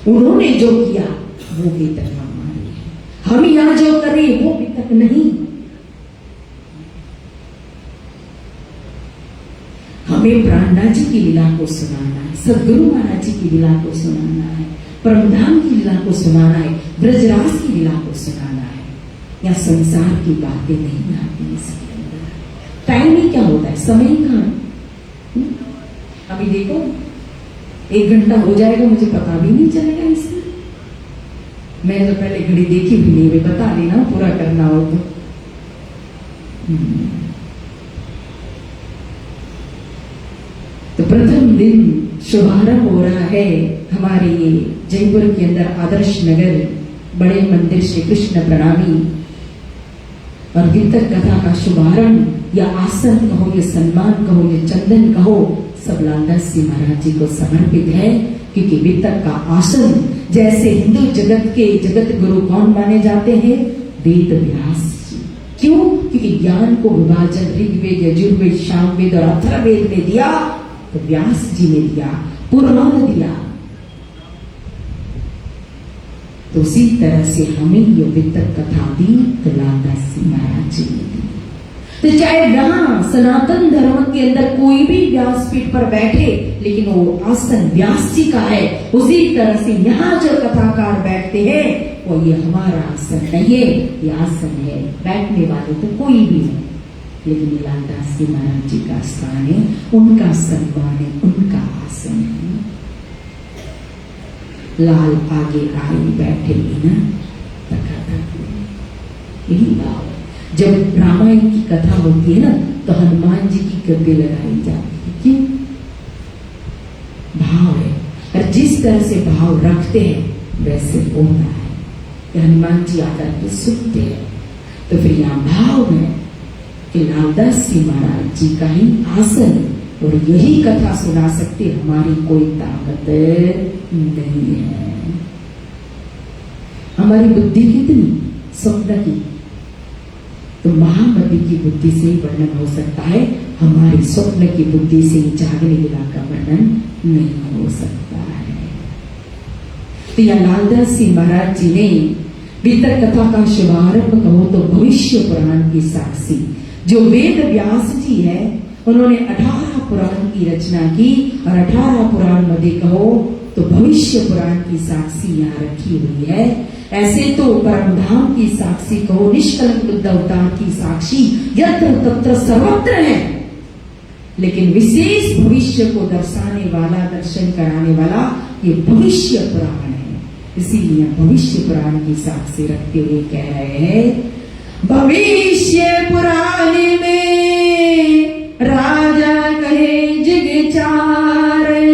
उन्होंने जो किया वो वितक हमारी है। हम यहां जो करें वो वितक नहीं। हमें प्राणनाथ जी की लीला को सुनाना है, सदगुरु महाराज जी की लीला को सुनाना है, परमधाम की लीला को सुनाना है, ब्रजराज की लीला को सुनाना है। या संसार की बातें नहीं आती इसके अंदर। टाइम ही क्या होता है, समय कहाँ? अभी देखो 1 घंटा हो जाएगा, मुझे पता भी नहीं चलेगा इसमें। मैं तो पहले घड़ी देखी भी नहीं, मैं बता देना पूरा करना हो तो प्रथम दिन शुभारंभ हो रहा है हमारे ये जयपुर के अंदर आदर्श नगर बड़े मंदिर श्री कृष्ण प्रणामी, और वितक कथा का शुभारंभ या आसन कहो, या सम्मान कहो, या चंदन कहो, सब लालदास जी महाराज जी को समर्पित है। क्योंकि वितक का आसन, जैसे हिंदू जगत के जगत गुरु कौन माने जाते हैं? वेद व्यास जी। क्यों? क्योंकि ज्ञान को विभाजन ऋग्वेद, यजुर्वेद, सामवेद और अथर्ववेद में दिया तो व्यास जी ने दिया, पुराण दिया। तो उसी तरह से हमें ये वितक कथा दी तो लालदास जी महाराज जी ने दी। तो चाहे वहां सनातन धर्म के अंदर कोई भी व्यासपीठ पर बैठे, लेकिन वो आसन व्यास जी का है। उसी तरह से यहाँ जो कथाकार बैठते हैं वो ये हमारा आसन नहीं है, ये आसन है। बैठने वाले तो कोई भी है, लेकिन लालदास जी महाराज जी का स्थान है, उनका सम्मान है, उनका आसन है। लाल आगे आए बैठेंगे ना, यही भाव। जब रामायण की कथा होती है ना, तो हनुमान जी की गद्दे लगाई जाती है। क्यों? भाव है, और जिस तरह से भाव रखते हैं वैसे होता है। हनुमान जी आकर के सुनते हैं, तो फिर यहाँ भाव है कि लालदास जी महाराज जी का ही आसन, और यही कथा सुना सकते, हमारी कोई ताकत नहीं है। हमारी बुद्धि कितनी स्वप्न की, तो महामती की बुद्धि से ही वर्णन हो सकता है, हमारी स्वप्न की बुद्धि से ही जागने लीला का वर्णन नहीं हो सकता है। तो यह लालदास जी महाराज जी ने वितक कथा का शुभारंभ कहो तो भविष्य पुराण की साक्षी, जो वेद व्यास जी है, उन्होंने 18 पुराण की रचना की, और 18 पुराण मध्ये कहो तो भविष्य पुराण की साक्षी यहाँ रखी हुई है। ऐसे तो परमधाम की साक्षी कहो, निष्कलंक बुद्ध अवतार की साक्षी यत्र तत्र सर्वत्र है, लेकिन विशेष भविष्य को दर्शाने वाला, दर्शन कराने वाला ये भविष्य पुराण है। इसीलिए भविष्य पुराण की साक्षी रखते हुए कह रहे हैं, भविष्य पुराण में राजा कहे जग चारे,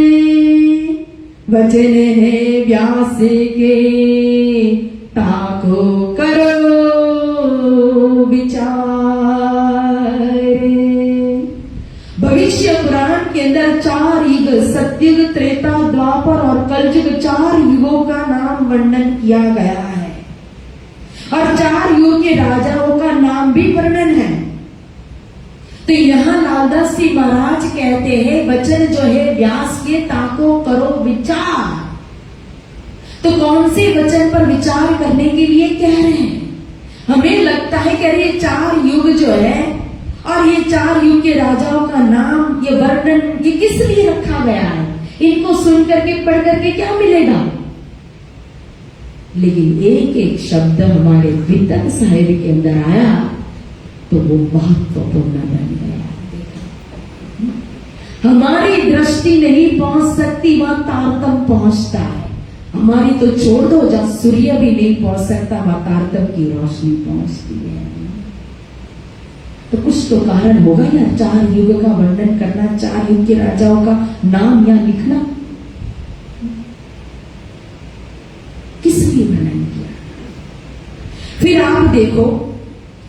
वचन है व्यास के ताको करो विचार। भविष्य पुराण के अंदर 4 युग, सतयुग, त्रेता, द्वापर और कलयुग, 4 युगों का नाम वर्णन किया गया है, और 4 युग के राजाओं का नाम भी वर्णन है। तो यहाँ लालदास जी महाराज कहते हैं, वचन जो है व्यास के ताको करो विचार। तो कौन से वचन पर विचार करने के लिए कह रहे हैं? हमें लगता है कि अरे 4 युग जो है, और ये 4 युग के राजाओं का नाम, ये वर्णन, ये किस लिए रखा गया है? इनको सुन करके, पढ़ करके क्या मिलेगा? लेकिन एक एक शब्द हमारे वितक साहिब के अंदर आया तो वो महत्वपूर्ण बन गया। हमारी दृष्टि नहीं पहुंच सकती, वहां तारतम पहुंचता है। हमारी तो छोड़ दो, जहां सूर्य भी नहीं पहुंच सकता वहां तारतम की रोशनी पहुंचती है। तो कुछ तो कारण होगा यार 4 युग का वर्णन करना, 4 युग के राजाओं का नाम यहां लिखना, किस लिए वर्णन किया? फिर आप देखो,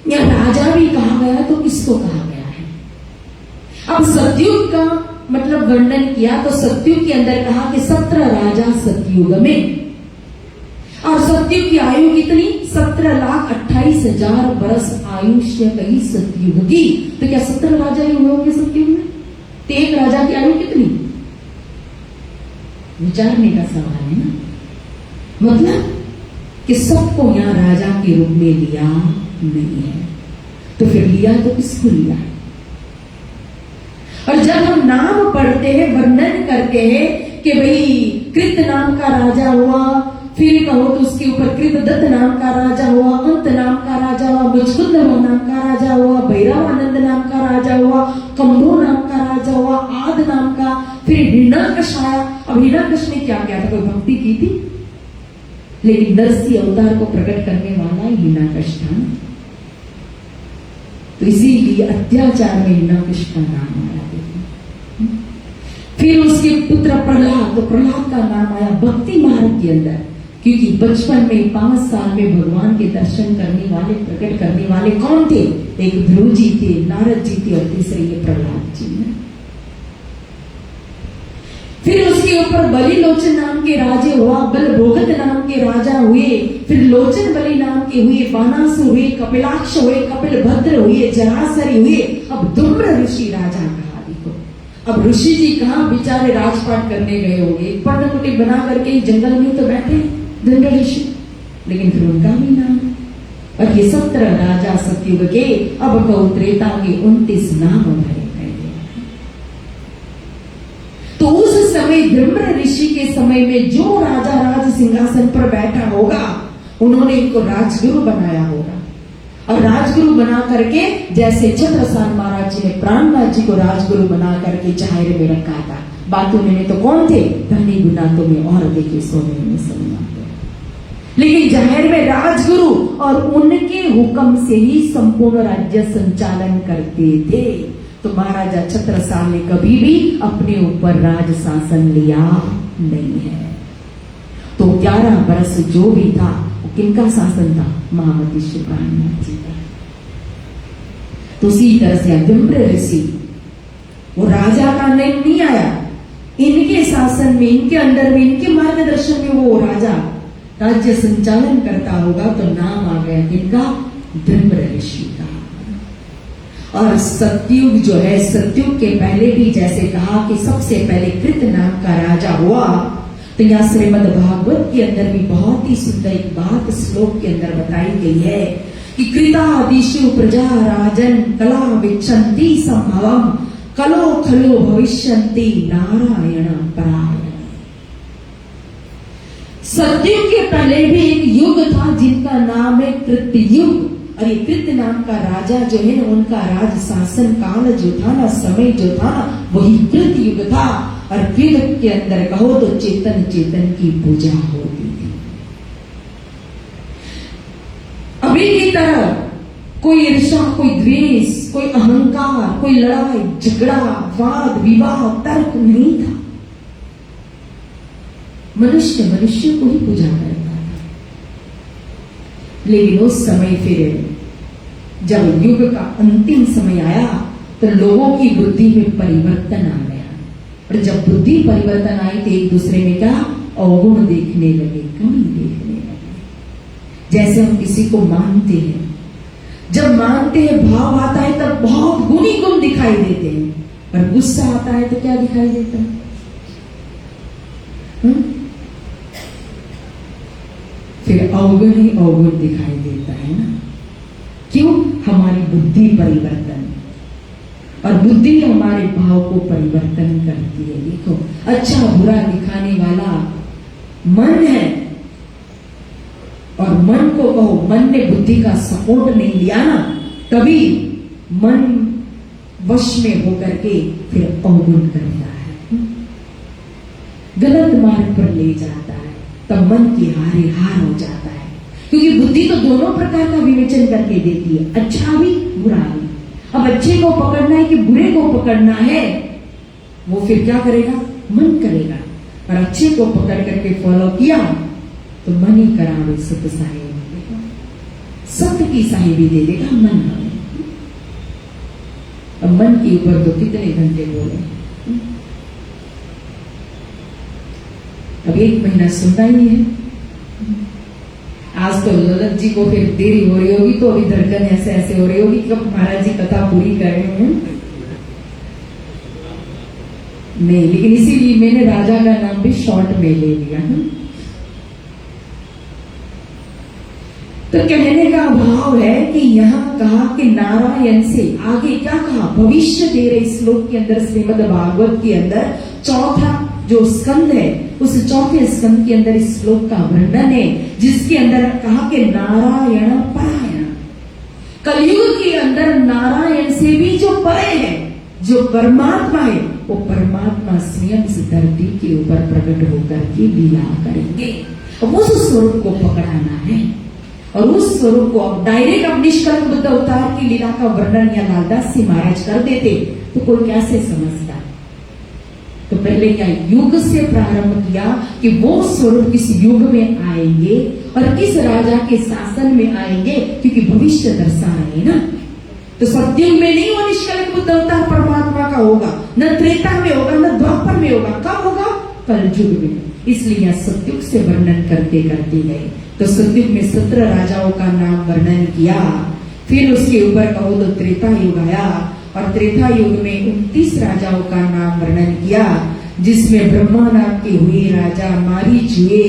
या राजा भी कहा गया तो किसको कहा गया है? अब सतयुग का मतलब वर्णन किया तो सतयुग के अंदर कहा कि 17 राजा सतयुग में, और सतयुग की आयु कितनी? 17,28,000 बरस आयुष्य कई सतयुग की। तो क्या 17 राजा ही हुए होंगे सतयुग में? तो एक राजा की आयु कितनी? विचारने का सवाल है ना। मतलब कि सबको यहां राजा के रूप में लिया नहीं है, तो फिर लिया तो किसको लिया? और जब हम नाम पढ़ते हैं, वर्णन करते हैं कि भाई कृत नाम का राजा हुआ, फिर कहो तो उसके ऊपर कृतदत्त नाम का राजा हुआ, अंत नाम का राजा हुआ, मुचकुंद नाम का राजा हुआ, भैरवानंद नाम का राजा हुआ, कम्भो नाम का राजा हुआ, आद नाम का, फिर हिरण्यकश आया। अब हिरण्यकश ने क्या किया था? कोई भक्ति की थी? लेकिन नरसिंह अवतार को प्रकट करने वाला हिरण्यकश था। तो इसीलिए अत्याचार में हिरण्यकश का नाम आया। फिर उसके पुत्र प्रहलाद, तो प्रहलाद का नाम आया भक्ति मार्ग के अंदर, क्योंकि बचपन में 5 साल में भगवान के दर्शन करने वाले, प्रकट करने वाले कौन थे? एक ध्रुव जी थे, नारद जी थे, और तीसरे ये प्रहलाद जी ने। फिर उसके ऊपर बलि लोचन नाम के राजे हुआ, बलभोगत नाम के राजा हुए, फिर लोचन बलि नाम के हुए, बानासुर हुए, कपिलाक्ष हुए, कपिल भद्र हुए, जरासरी हुए। अब धूम्र ऋषि राजा कहा। देखो अब ऋषि जी कहाँ बेचारे राजपाट करने गए होंगे, पर्णकुटी बना करके जंगल में तो बैठे धूम्र ऋषि, लेकिन फिर उनका भी नाम। और ये 17 राजा सतयुग के, अब कहो त्रेता के 29 नाम भरे गए। तो उस समय धूम्र ऋषि के समय में जो राजा राज सिंहासन पर बैठा होगा, उन्होंने इनको राजगुरु बनाया होगा। और राजगुरु बना करके, जैसे छत्रसाल महाराज जी ने प्राणनाथ जी को राजगुरु बना करके चाहेरे में रखा था। बातों में तो कौन थे? धनी गुनातों में और देखे सोने में सलमान। लेकिन जाहिर में राजगुरु, और उनके हुक्म से ही संपूर्ण राज्य संचालन करते थे। तो महाराजा छत्रसाल ने कभी भी अपने ऊपर राज शासन लिया नहीं है। तो 11 वर्ष जो भी था वो किनका शासन था? महामती श्री प्राणनाथ जी का। तो उसी तरह से धूम्र ऋषि, वो राजा का नाम नहीं आया, इनके शासन में, इनके अंडर में, इनके मार्गदर्शन में वो राजा राज्य संचालन करता होगा। तो नाम आ गया किनका? धूम्र ऋषि का। और सतयुग जो है, सतयुग के पहले भी जैसे कहा कि सबसे पहले कृत नाम का राजा हुआ। तो यहाँ श्रीमद् भागवत के अंदर भी बहुत ही सुंदर एक बात श्लोक के अंदर बताई गई है कि कृतादिषु प्रजा राजन कला विच्छन्ति संभवम कलो खलो भविष्यन्ति नारायण परायण। सतयुग के पहले भी एक युग था जिनका नाम है कृतयुग। और ये कृत नाम का राजा जो है ना, उनका राज शासन काल जो था ना, समय जो था ना, वही कृत युग था। और कृत के अंदर कहो तो चेतन चेतन की पूजा होती थी। अभी की तरह कोई ईर्ष्या, कोई द्वेष, कोई अहंकार, कोई लड़ाई झगड़ा, वाद विवाद, तर्क नहीं था। मनुष्य मनुष्य को ही पूजा करता था। लेकिन उस समय फिर जब युग का अंतिम समय आया तो लोगों की बुद्धि में परिवर्तन आ गया। और जब बुद्धि परिवर्तन आई तो एक दूसरे में क्या? अवगुण देखने लगे, कमी देखने लगे। जैसे हम किसी को मानते हैं, जब मानते हैं भाव आता है तब बहुत गुणी गुण दिखाई देते हैं, और गुस्सा आता है तो क्या दिखाई देता है? फिर अवगुण ही अवगुण दिखाई देता है ना। क्यों? हमारी बुद्धि परिवर्तन, और बुद्धि हमारे भाव को परिवर्तन करती है। देखो, अच्छा बुरा दिखाने वाला मन है, और मन को कहो, मन ने बुद्धि का सपोर्ट नहीं लिया ना, तभी मन वश में होकर के फिर अवगुण करता है, गलत मार्ग पर ले जाता है, तब मन की हारे हार हो जाता है। क्योंकि बुद्धि तो दोनों प्रकार का विवेचन करके देती है, अच्छा भी बुरा भी। अब अच्छे को पकड़ना है कि बुरे को पकड़ना है, वो फिर क्या करेगा? मन करेगा। और अच्छे को पकड़ करके फॉलो किया तो मन ही करावे सत्य साहेब, सत्य की साहेबी दे देगा मन। अब मन के ऊपर तो कितने घंटे बोले। अब 1 महीना सुनना ही है। आज तो ललित जी को फिर देरी हो रही होगी, तो अभी धड़कन ऐसे ऐसे हो रही होगी कब महाराज जी कथा पूरी कर रहे हैं। नहीं, लेकिन इसीलिए मैंने राजा का नाम भी शॉर्ट में ले लिया है। तो कहने का भाव है कि यहाँ कहा कि नारायण से आगे क्या कहा, भविष्य दे रहे श्लोक के अंदर श्रीमद् भागवत के अंदर चौथा जो स्कंद है, उस चौथे स्कंद के अंदर इस श्लोक का वर्णन है, जिसके अंदर कहा कि नारायण परायण, कलयुग के अंदर नारायण से भी जो परे है, जो परमात्मा है, वो परमात्मा स्वयं इस धरती के ऊपर प्रकट होकर के लीला करेंगे। उस स्वरूप को पकड़ाना है, और उस स्वरूप को अब डायरेक्ट अब निष्कल्प बुद्ध अवतार की लीला का वर्णन या लालदास जी महाराज कर देते तो कोई कैसे समझता। तो पहले क्या युग से प्रारंभ किया कि वो स्वरूप किस युग में आएंगे और किस राजा के शासन में आएंगे, क्योंकि भविष्य दर्शा रहे ना। तो सत्युग में नहीं वो निष्कल्प बुद्ध अवतार परमात्मा का होगा, न त्रेता में होगा, न द्वापर में होगा। कब होगा? कलयुग में। इसलिए सत्युग से वर्णन करते करते गए। तो सत्युग में 17 राजाओं का नाम वर्णन किया, फिर उसके ऊपर कहो तो त्रेता युग आया, और त्रेता युग में 29 राजाओं का नाम वर्णन किया, जिसमें ब्रह्मा नाम के हुए राजा, मारीच हुए,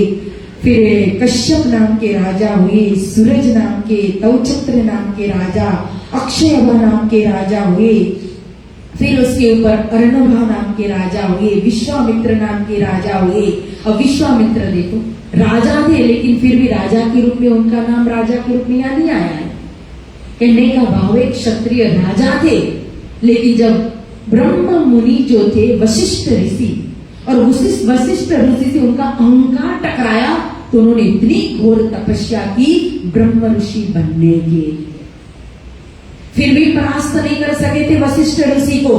फिर कश्यप नाम के राजा हुए, सूरज नाम के, तवचत्र नाम के राजा, अक्षयभा नाम के राजा हुए, फिर उसके ऊपर अर्णभा नाम के राजा हुए, विश्वामित्र नाम के राजा हुए। और विश्वामित्र देखो राजा थे, लेकिन फिर भी राजा के रूप में उनका नाम राजा के रूप में यहाँ नहीं आया है। कहने का भाव एक क्षत्रिय राजा थे, लेकिन जब ब्रह्म मुनि जो थे वशिष्ठ ऋषि, और वशिष्ठ ऋषि से उनका अहंकार टकराया, तो उन्होंने इतनी घोर तपस्या की ब्रह्म ऋषि बनने के, फिर भी परास्त नहीं कर सके थे वशिष्ठ ऋषि को,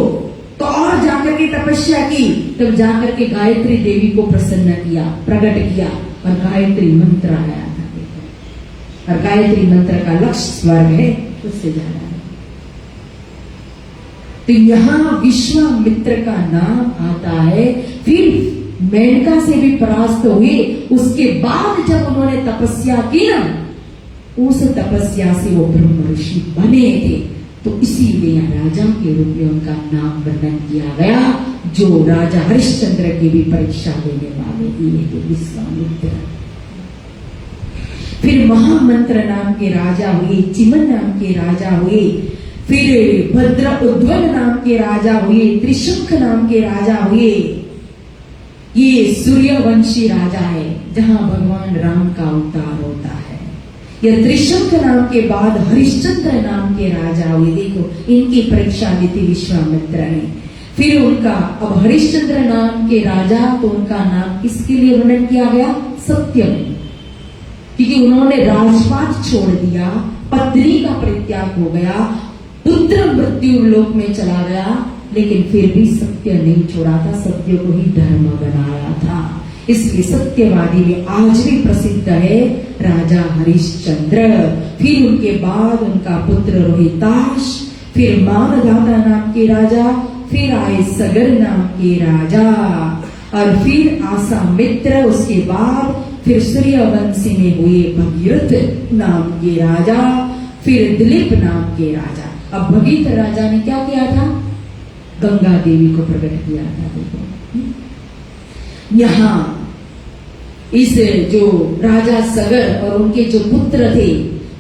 तो और जाकर के तपस्या की, तब जाकर के गायत्री देवी को प्रसन्न किया, प्रकट किया, और गायत्री मंत्र आया था। और गायत्री मंत्र का लक्ष्य स्वर्ग है, उससे ज्यादा है। तो यहाँ विश्वामित्र का नाम आता है। फिर मेनका से भी परास्त हुए, उसके बाद जब उन्होंने तपस्या की ना, उस तपस्या से वो ब्रह्म ऋषि बने थे। तो इसीलिए राजा के रूप में उनका नाम वर्णन किया गया, जो राजा हरिश्चंद्र की भी परीक्षा देने वाले थे, विश्वामित्र। फिर महामंत्र नाम के राजा हुए, चिमन नाम के राजा हुए, फिर भद्र उद्वल नाम के राजा हुए, त्रिशंख नाम के राजा हुए। ये सूर्यवंशी राजा है, जहां भगवान राम का अवतार होता है। यह त्रिशंख नाम के बाद हरिश्चंद्र नाम के राजा हुए। देखो इनकी परीक्षा ली थी विश्वामित्र ने। फिर उनका अब हरिश्चंद्र नाम के राजा, तो उनका नाम किसके लिए वर्णन किया गया? सत्य में, क्योंकि उन्होंने राजपाट छोड़ दिया, पत्नी का परित्याग हो गया, पुत्र मृत्यु लोक में चला गया, लेकिन फिर भी सत्य नहीं छोड़ा था, सत्य को ही धर्म बनाया था। इसलिए सत्यवादी में आज भी प्रसिद्ध है राजा हरिश्चंद्र। फिर उनके बाद उनका पुत्र रोहिताश, फिर मानधाता नाम के राजा, फिर आए सगर नाम के राजा, और फिर आसामित्र। उसके बाद फिर सूर्यवंशी में हुए भगीरथ नाम के राजा, फिर दिलीप नाम के राजा। अब भगीरथ राजा ने क्या किया था? गंगा देवी को प्रकट किया था। यहाँ इस जो राजा सगर और उनके जो पुत्र थे,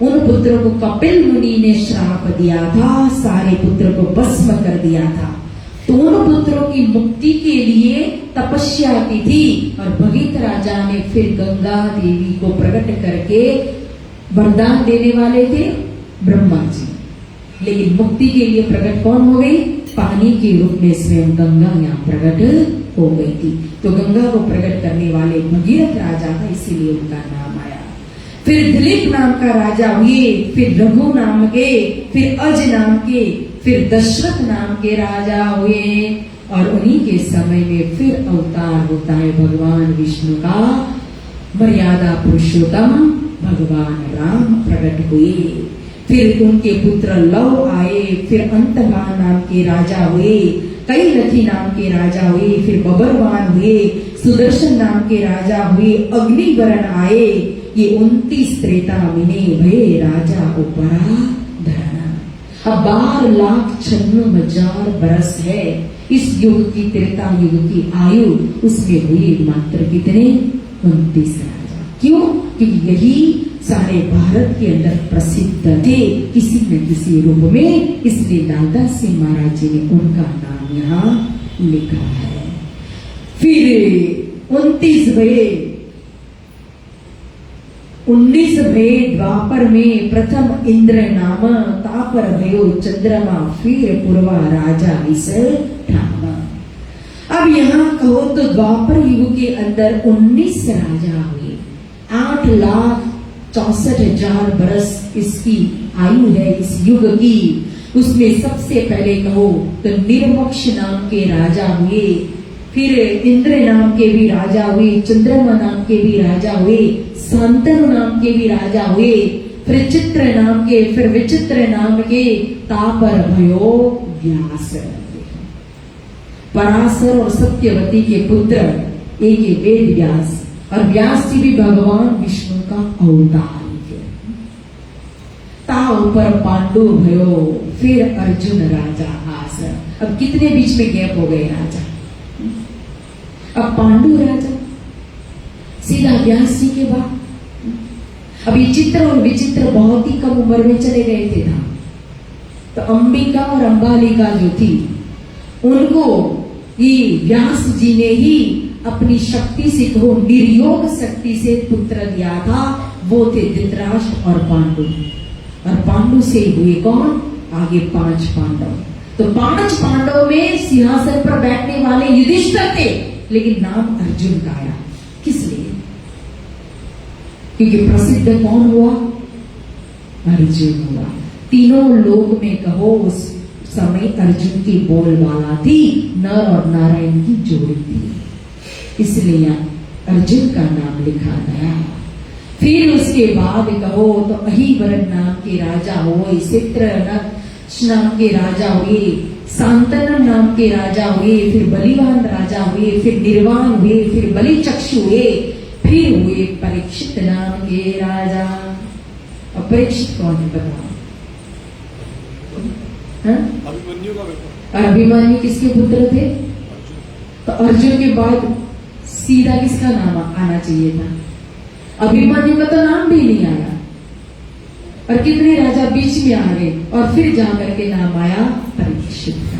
उन पुत्रों को कपिल मुनि ने श्राप दिया था, सारे पुत्र को भस्म कर दिया था। तो उन पुत्रों की मुक्ति के लिए तपस्या की थी, और भगीरथ राजा ने फिर गंगा देवी को प्रकट करके वरदान देने वाले थे ब्रह्मा जी, लेकिन मुक्ति के लिए प्रकट कौन हो गई? पानी के रूप में स्वयं गंगा यहाँ प्रकट हो गई थी। तो गंगा को प्रकट करने वाले भगीरथ राजा था, इसीलिए उनका नाम आया। फिर दिलीप नाम का राजा हुए, फिर रघु नाम के, फिर अज नाम के, फिर दशरथ नाम के राजा हुए, और उन्हीं के समय में फिर अवतार होता है भगवान विष्णु का, मर्यादा पुरुषोत्तम भगवान राम प्रकट हुए। फिर उनके पुत्र लव आए, फिर अंतमान नाम के राजा हुए, कई लखी नाम के राजा हुए, फिर बबरवान हुए, सुदर्शन नाम के राजा हुए, अग्निवरण आए। ये 29 त्रेता मिने भये राजा उपरा धरना। अब 12,96,000 बरस है इस युग की, त्रेता युग की आयु। उसमें हुए मात्र कितने? 29 राजा। क्यों? क्योंकि यही सारे भारत के अंदर प्रसिद्ध थे किसी न किसी रूप में, इसलिए लालदास सिंह महाराज जी ने उनका नाम यहाँ लिखा है। फिर 29 भये, 19 भये द्वापर में, प्रथम इंद्र नाम, तापर भयो चंद्रमा, फिर पूर्वा राजा इस ठामा। अब यहाँ कहो तो द्वापर युग के अंदर 19 राजा हुए, 8,64,000 बरस इसकी आयु है इस युग की। उसमें सबसे पहले कहो तो निर्मोक्ष नाम के राजा हुए, फिर इंद्र नाम के भी राजा हुए, चंद्रमा नाम के भी राजा हुए, शांतनु नाम के भी राजा हुए, फिर चित्र नाम के, फिर विचित्र नाम के, तापर भयो व्यास। पराशर और सत्यवती के पुत्र एक ये वेद व्यास, और व्यास जी भी भगवान विष्णु का अवतार है। ता ऊपर पांडु भयो, फिर अर्जुन राजा आस। अब कितने बीच में गैप हो गए राजा? अब पांडु राजा, सीधा व्यास जी के बाद। अब ये चित्र और विचित्र बहुत ही कम उम्र में चले गए थे धाम। तो अंबिका और अंबालिका जो थी उनको ये व्यास जी ने ही अपनी शक्ति से, कहो निर्योग शक्ति से पुत्र दिया था। वो थे धृतराष्ट्र और पांडु, और पांडु से हुए कौन? आगे 5 पांडव। तो 5 पांडव में सिंहासन पर बैठने वाले युधिष्ठिर थे, लेकिन नाम अर्जुन का आया। किस लिए? क्योंकि प्रसिद्ध कौन हुआ? अर्जुन हुआ। तीनों लोक में कहो उस समय अर्जुन की बोलबाला थी, नर और नारायण की जोड़ी थी, इसलिए अर्जुन का नाम लिखा गया। फिर उसके बाद कहो तो अहिवरण नाम के राजा हुए, चित्र नाम के राजा हुए, शांतनु नाम के राजा हुए, फिर बलिवान राजा हुए, फिर निर्वाण हुए, फिर बलि चक्षु हुए, फिर हुए परीक्षित नाम के राजा। अब परीक्षित कौन है बताओ? अभिमन्यु का बेटा। और अभिमन्यु किसके पुत्र थे? तो अर्जुन के बाद सीधा किसका नाम आना चाहिए था? अभिमन्यु का तो नाम भी नहीं आया, और कितने राजा बीच में आ गए, और फिर जाकर के नाम आया परीक्षित का।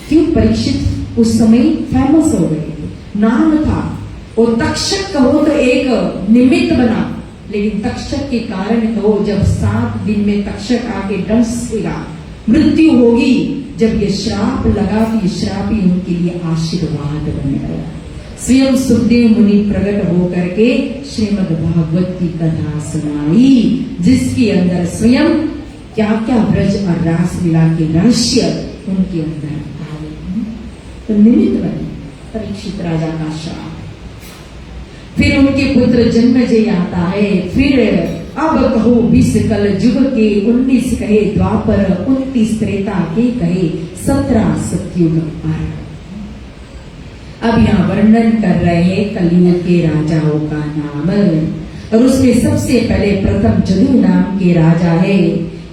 क्यों? परीक्षित उस समय फेमस हो गए, नाम था। और तक्षक कहो तो एक निमित्त बना, लेकिन तक्षक के कारण कहो जब 7 दिन में तक्षक आके डंसेगा, मृत्यु होगी, जब ये श्राप लगा तो ये श्राप ही उनके लिए आशीर्वाद बन गया। स्वयं सुखदेव मुनि प्रकट होकर के श्रीमद् भागवत की कथा सुनाई, जिसके अंदर स्वयं क्या क्या ब्रज और रास लीला के रहस्य उनके अंदर आए। तो निमित्त बने परीक्षित राजा का श्राप। फिर उनके पुत्र जन्मेजय आता है। फिर अब कहो 20 कल युग के, 19 कहे द्वापर, 29 त्रेता के कहे, 17 सतयुग पार। अब यहाँ वर्णन कर रहे हैं कलयुग के राजाओं का नाम, और उसमें सबसे पहले प्रथम जदु नाम के राजा है।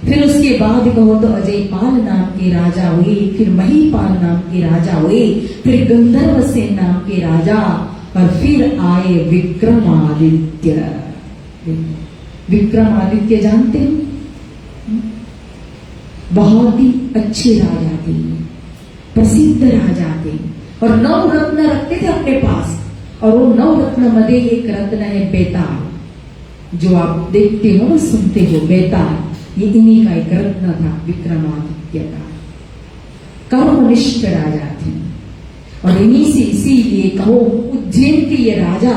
फिर उसके बाद कहो तो अजयपाल नाम के राजा हुए, फिर महीपाल नाम के राजा हुए, फिर गंधर्वसेन नाम के राजा, और फिर आए विक्रमादित्य। विक्रमादित्य जानते हो? बहुत ही अच्छे राजा थे, प्रसिद्ध राजा थे, और 9 रत्न रखते थे अपने पास। और वो 9 रत्न मध्ये एक रत्न है बेताल, जो आप देखते हो ना, सुनते हो, बेताल। ये इन्हीं का एक रत्न था विक्रमादित्य का। कर्मनिष्ठ राजा थे, और इन्हीं से, इसीलिए कहो उज्जैन के ये राजा,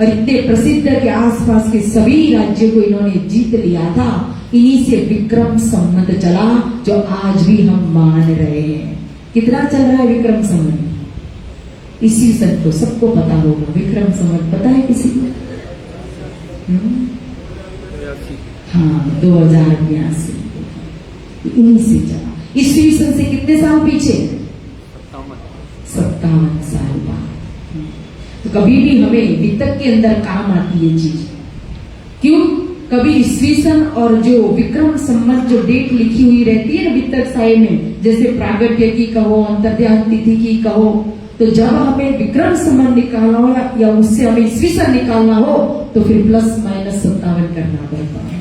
और इतने प्रसिद्ध के आसपास के सभी राज्यों को इन्होंने जीत लिया था। इन्हीं से विक्रम संवत चला, जो आज भी हम मान रहे हैं। कितना चल रहा है विक्रम संवत? इसी सब को सबको पता होगा। विक्रम संवत पता है किसी को? हाँ 2082 उन्हीं से चला। ईस्वी सन से कितने साल पीछे? 57 साल बाद। तो कभी भी हमें वितक के अंदर काम आती है चीज। क्यों? कभी ईस्वी सन और जो विक्रम संवत जो डेट लिखी हुई रहती है ना वितक साय में, जैसे प्रागट्य की कहो, अंतर्ध्यान तिथि की कहो, तो जब हमें विक्रम संवत निकालना हो या उससे हमें ईस्वी सन निकालना हो तो फिर +-57 करना पड़ता है।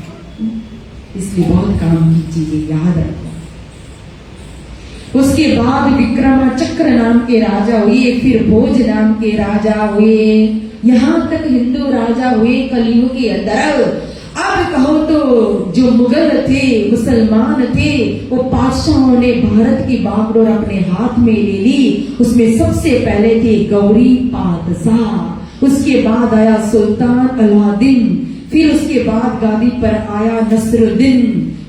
इसलिए बहुत काम की चीजें याद रखो। उसके बाद विक्रमाचक्र नाम के राजा हुए, फिर भोज नाम के राजा हुए, यहां तक हिंदू राजा हुए कलयुग के अंदर। अब कहो तो जो मुगल थे, मुसलमान थे, वो बादशाहों ने भारत की बागडोर अपने हाथ में ले ली। उसमें सबसे पहले थे गौरी पातशाह, उसके बाद आया सुल्तान अलादीन, फिर उसके बाद गादी पर आया नसरुद्दीन,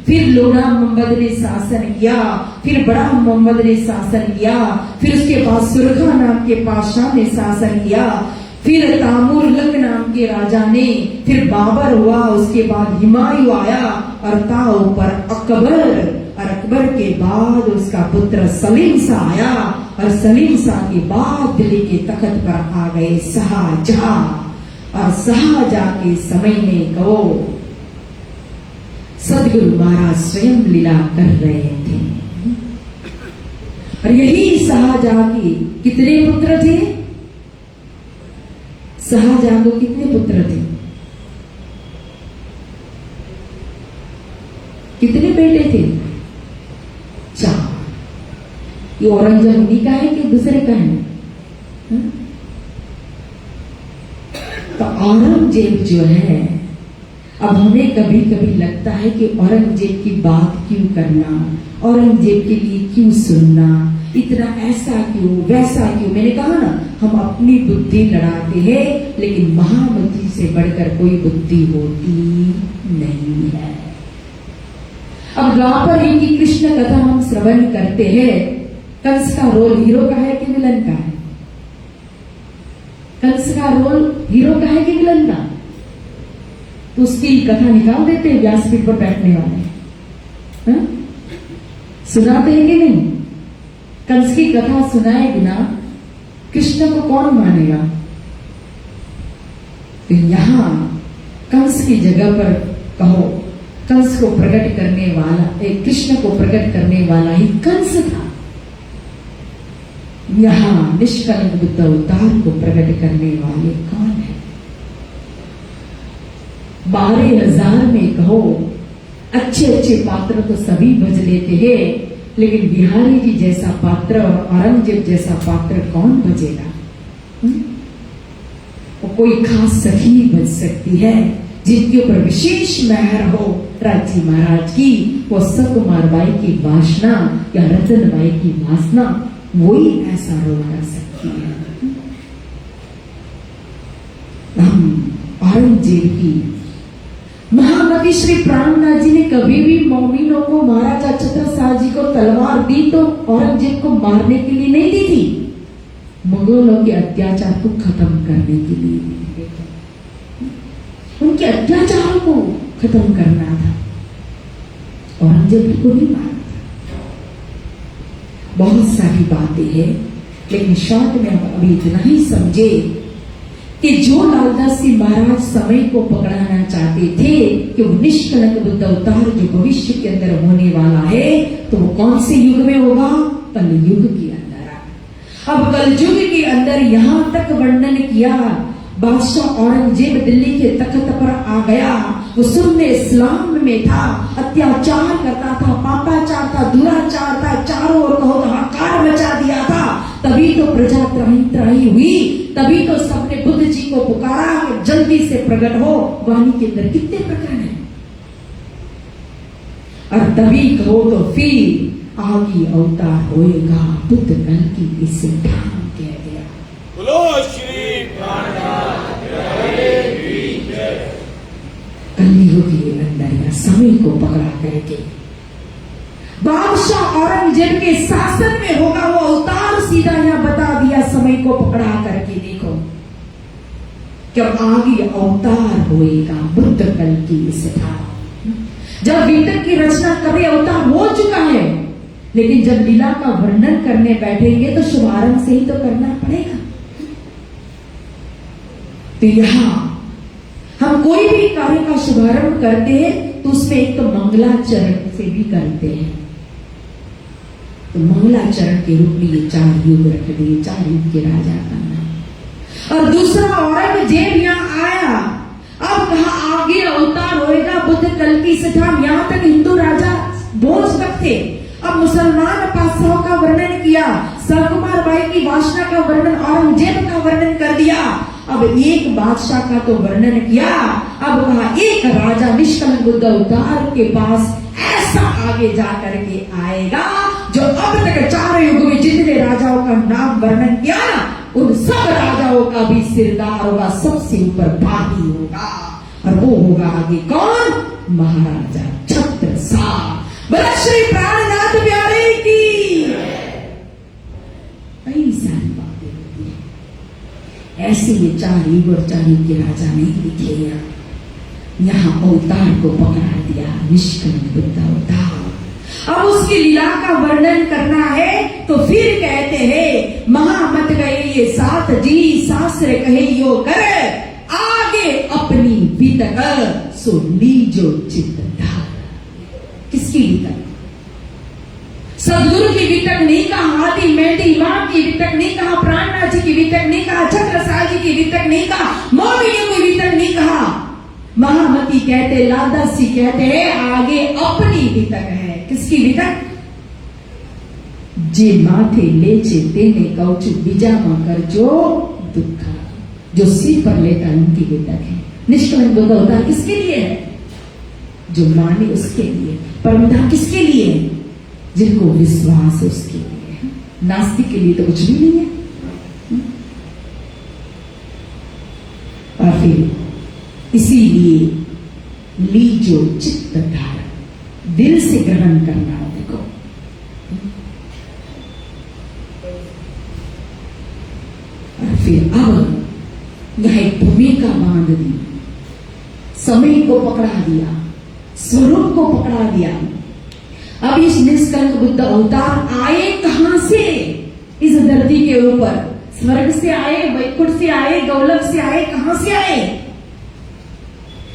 फिर लोढ़ा मोहम्मद ने शासन किया, फिर बड़ा मोहम्मद ने शासन किया, फिर उसके बाद सुरखा नाम के पातशाह ने शासन किया, फिर तामुरलंग नाम के राजा ने, फिर बाबर हुआ, उसके बाद हुमायूं आया और था ऊपर अकबर, और अकबर के बाद उसका पुत्र सलीम शाह आया, और सलीम शाह के बाद दिल्ली के तख्त पर आ गए शाहजहां। और शाहजहां के समय में कहो सदगुरु महाराज स्वयं लीला कर रहे थे। और यही शाहजहां के कितने पुत्र थे? शाहजहां को कितने पुत्र थे? कितने बेटे थे? 4। ये औरंगजेब उन्हीं का है कि दूसरे का है? तो औरंगजेब जो है, अब हमें कभी कभी लगता है कि औरंगजेब की बात क्यों करना, औरंगजेब के लिए क्यों सुनना, इतना ऐसा क्यों वैसा क्यों। मैंने कहा ना, हम अपनी बुद्धि लड़ाते हैं, लेकिन महाबुद्धि से बढ़कर कोई बुद्धि होती नहीं है। अब द्वापर युग की कृष्ण कथा हम श्रवण करते हैं। कंस का रोल हीरो का है कि विलन का है? कंस का रोल हीरो का है कि विलन का? तो उसकी कथा निकाल देते हैं व्यासपीठ पर बैठने वाले, सुनाते हैं कि नहीं? कंस की कथा सुनाए बिना कृष्ण को कौन मानेगा? तो यहां कंस की जगह पर कहो, कंस को प्रकट करने वाला, कृष्ण को प्रकट करने वाला ही कंस था। यहां निष्कलंक बुद्ध अवतार को प्रकट करने वाले कौन है? 12,000 में कहो अच्छे अच्छे पात्र तो सभी भज लेते हैं, लेकिन बिहारी जी जैसा पात्र और औरंगजेब जैसा पात्र कौन भजेगा? वो कोई खास सखी बज सकती है जिनके ऊपर विशेष मेहर हो राजी महाराज की, वो सकुमार बाई की वासना या रतन बाई की वासना, वही ऐसा रोल कर सकती है। हम औरंगजेब की महामती श्री प्राणनाथ जी ने कभी भी मोमिनों को, महाराजा छत्रसाल जी को तलवार दी तो औरंगजेब को मारने के लिए नहीं दी थी, मुगलों के अत्याचार को खत्म करने के लिए दी थी। उनके अत्याचार को खत्म करना था, औरंगजेब को नहीं मारना था। बहुत सारी बातें हैं, लेकिन शॉर्ट में हम अभी इतना ही समझे कि जो लालदास जी महाराज समय को पकड़ाना चाहते थे कि वो निष्कलंक बुद्ध अवतार जो भविष्य के अंदर होने वाला है, तो वो कौन से युग में होगा? कलयुग के अंदर। अब कलयुग के अंदर यहां तक वर्णन किया, बादशाह औरंगजेब दिल्ली के तख्त पर आ गया, वो सुन्ने इस्लाम में था, अत्याचार करता था, पापाचार था, दुराचार था, चारों ओर कहो तो हाहाकार मचा दिया था। तभी तो प्रजा त्राही हुई, तभी तो सबने बुद्ध जी को पुकारा कि जल्दी से प्रकट हो। वाणी के अंदर कितने प्रकरण हैं, और तभी कहो तो फिर आगे अवतार होएगा बुद्ध कल की इस ठाम कह दिया। बोलो श्री कलयुग के अंदर या समय को पकड़ा करके बादशाह औरंगजेब के शासन में होगा वो अवतार, सीधा यहां बता दिया समय को पकड़ा करके। देखो जब आगे अवतार होएगा बुद्ध कल की इस ठाम। जब वितक की रचना कभी अवतार हो चुका है, लेकिन जब लीला का वर्णन करने बैठेंगे तो शुभारंभ से ही तो करना पड़ेगा। तो यहां हम कोई भी कार्य का शुभारंभ करते हैं तो उसमें एक तो मंगलाचरण से भी करते हैं। तो मंगलाचरण के रूप में ये 4 युग रख दिए, 4 युग के राजा का नाम। और दूसरा औरंगजेब यहाँ आया, अब कहा आगे अवतार होएगा बुद्ध कल की सठाम। यहां तक हिंदू राजा बोझ तक थे। अब मुसलमान पातशाहों का वर्णन किया, सकुमार बाई की वासना का वर्णन, औरंगजेब का वर्णन कर दिया। अब एक बादशाह का तो वर्णन किया, अब कहा एक राजा निष्कलंक बुद्ध अवतार के पास ऐसा आगे जा करके आएगा जो अब तक 4 युग में जितने राजाओं का नाम वर्णन किया उन सब राजाओं का भी सिरदार होगा, सबसे ऊपर बागी होगा। और वो होगा आगे कौन? महाराजा छत्रसाल। बोला श्री प्राणनाथ प्यारे की। कई सारी बातें होती है ऐसे, ये 4 युग और 4 युग के राजा नहीं लिखे। यहाँ अवतार को पकड़ा दिया, निष्कलंक बुद्ध अवतार। अब उसकी लीला का वर्णन करना है तो फिर कहते हैं महामत गए ये 7 जी, शास्त्र कहे यो कर, आगे अपनी वितक सो लीजो चित्त धार। किसकी वितक? सदगुरु की वितक नहीं कहा, हाथी मेंढी मां की वितक नहीं कहा, प्राणनाथ जी की वितक नहीं कहा, छत्रसाल जी की वितक नहीं कहा, मोमिनियों की वितक नहीं कहा। महामती कहते, लादासी कहते हैं आगे अपनी वितक है। किसकी वितक? जे माथे लेचे तेने कौचु बीजामा कर जो दुखा, जो सिर पर लेता उनकी वितक है। निष्कलंक बुद्ध अवतार किसके लिए है? जो माने उसके लिए। परमधाम किसके लिए है? जिनको विश्वास है उसके लिए है। नास्तिक के लिए तो कुछ भी नहीं है। और फिर इसीलिए लीजो चित्त धारण, दिल से ग्रहण करना। देखो और फिर अब यह एक भूमिका बांध दी, समय को पकड़ा दिया, स्वरूप को पकड़ा दिया। अब इस निष्कलंक बुद्ध अवतार आए कहां से? इस धरती के ऊपर स्वर्ग से आए, वैकुंठ से आए, गौलक से आए, कहां से आए?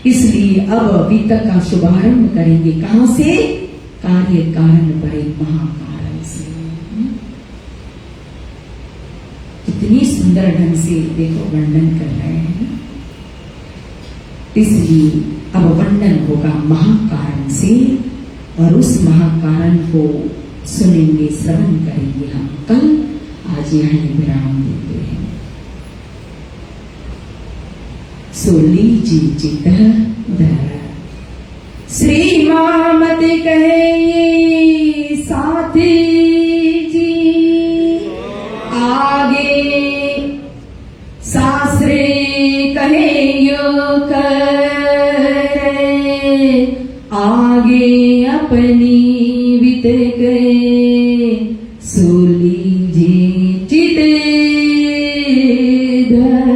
इसलिए अब वितक का शुभारंभ करेंगे। कहां से? कार्य कारण पर एक महाकारण से। कितनी सुंदर ढंग से देखो वर्णन कर रहे हैं। इसलिए अब वर्णन होगा महाकारण से, और उस महाकारण को सुनेंगे, श्रवण करेंगे हम कल। आज यहां विराम देते हैं। सो लीजिए चित्त धर। श्री मामत कहे ये साथी जी, आगे शास्त्रे कहे यो कर, आगे अपनी वितक सो लीजिए चित्त धर,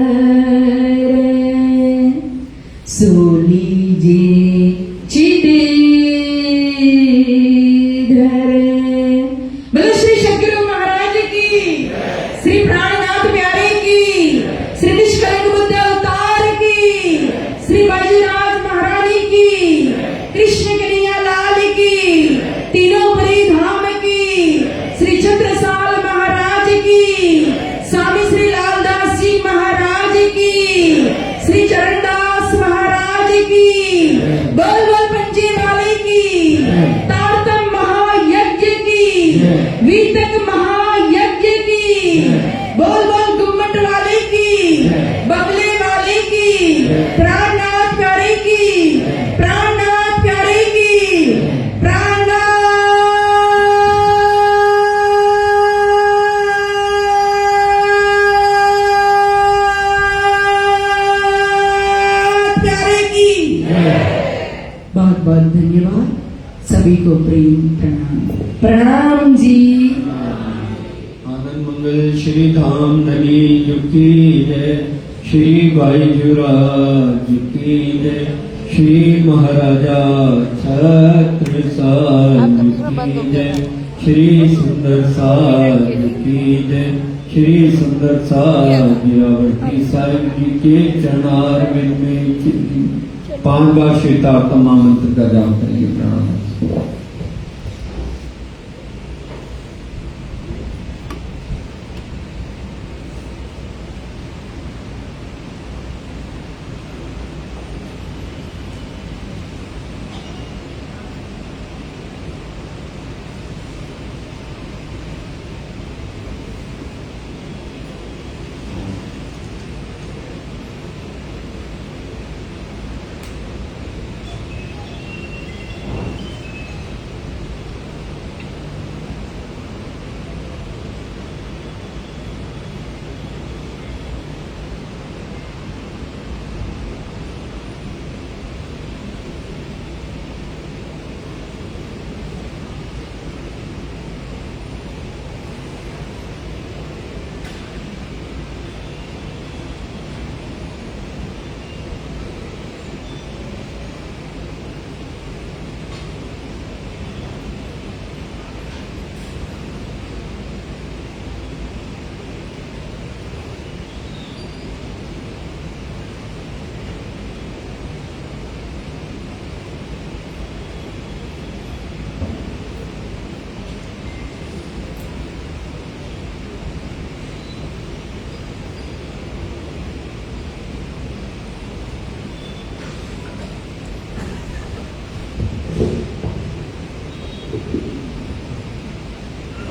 सो लीजिए चित्त धर। बोलो श्री सद्गुरु महाराज की, श्री प्राणनाथ प्यारे की, श्री निष्कलंक बुद्ध अवतार की, श्री बाजीराज महारानी की, कृष्ण कन्हैया लाल की, तीनों परी धाम की, श्री छत्रसाल महाराज की, स्वामी श्री लालदास जी महाराज की, श्री चरणदास महाराज की, बोल बोल पंजे वाले की, तारतम महायज्ञ की, वीतक महायज्ञ की, बोल बोल गुम्मट वाले की, बगले वाले की, प्राणनाथ प्यारे की, प्राणनाथ प्यारे की, प्राणनाथ प्यारे की। बहुत बहुत धन्यवाद। सभी को प्रेम प्रणाम। प्रणाम जी। आनंद मंगल श्री धाम धनी जुकी है, श्री बाईजूराज की है, श्री महाराजा छत्रसाल की जय, श्री सुंदर साल की जय, श्री सुंदर साल गिरावटी साहिब जी के चरणार में 5 बार श्वेतात्मा मंत्र का जाप करिए। प्रणाम।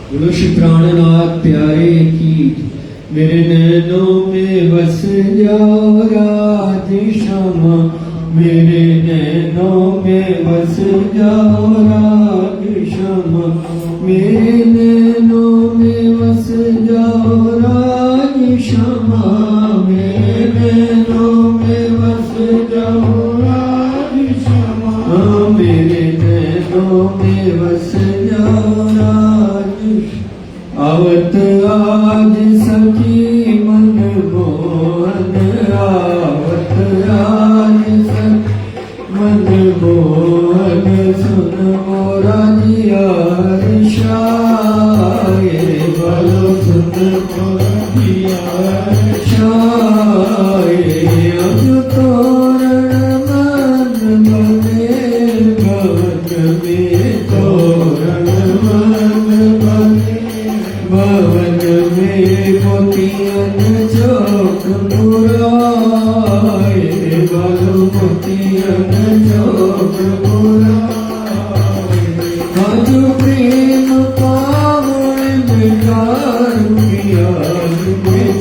बोलो श्री प्राणनाथ प्यारे की। मेरे नैनों में बस जाओ राधे श्यामा, मेरे नैनों में बस जाओ राधे श्यामा, मेरे नैनों में बस जाओ राधे श्यामा, मेरे नैनों में बस जाओ राधे श्यामा, मेरे नैनों में बस जाओ राधे। आवत आज सखी मन मोहन, आवत आज सखी मन मोहन, सुन मोरा जिया शाये, बोलो सुन मोरा जिया शाये। अब तोरण मन बने भवन में, तोरण मन बने भवन में, मोतियन चौक पुराए, बोलो मोतियन चौक पुराए। आज प्रेम पावन बेकार किया,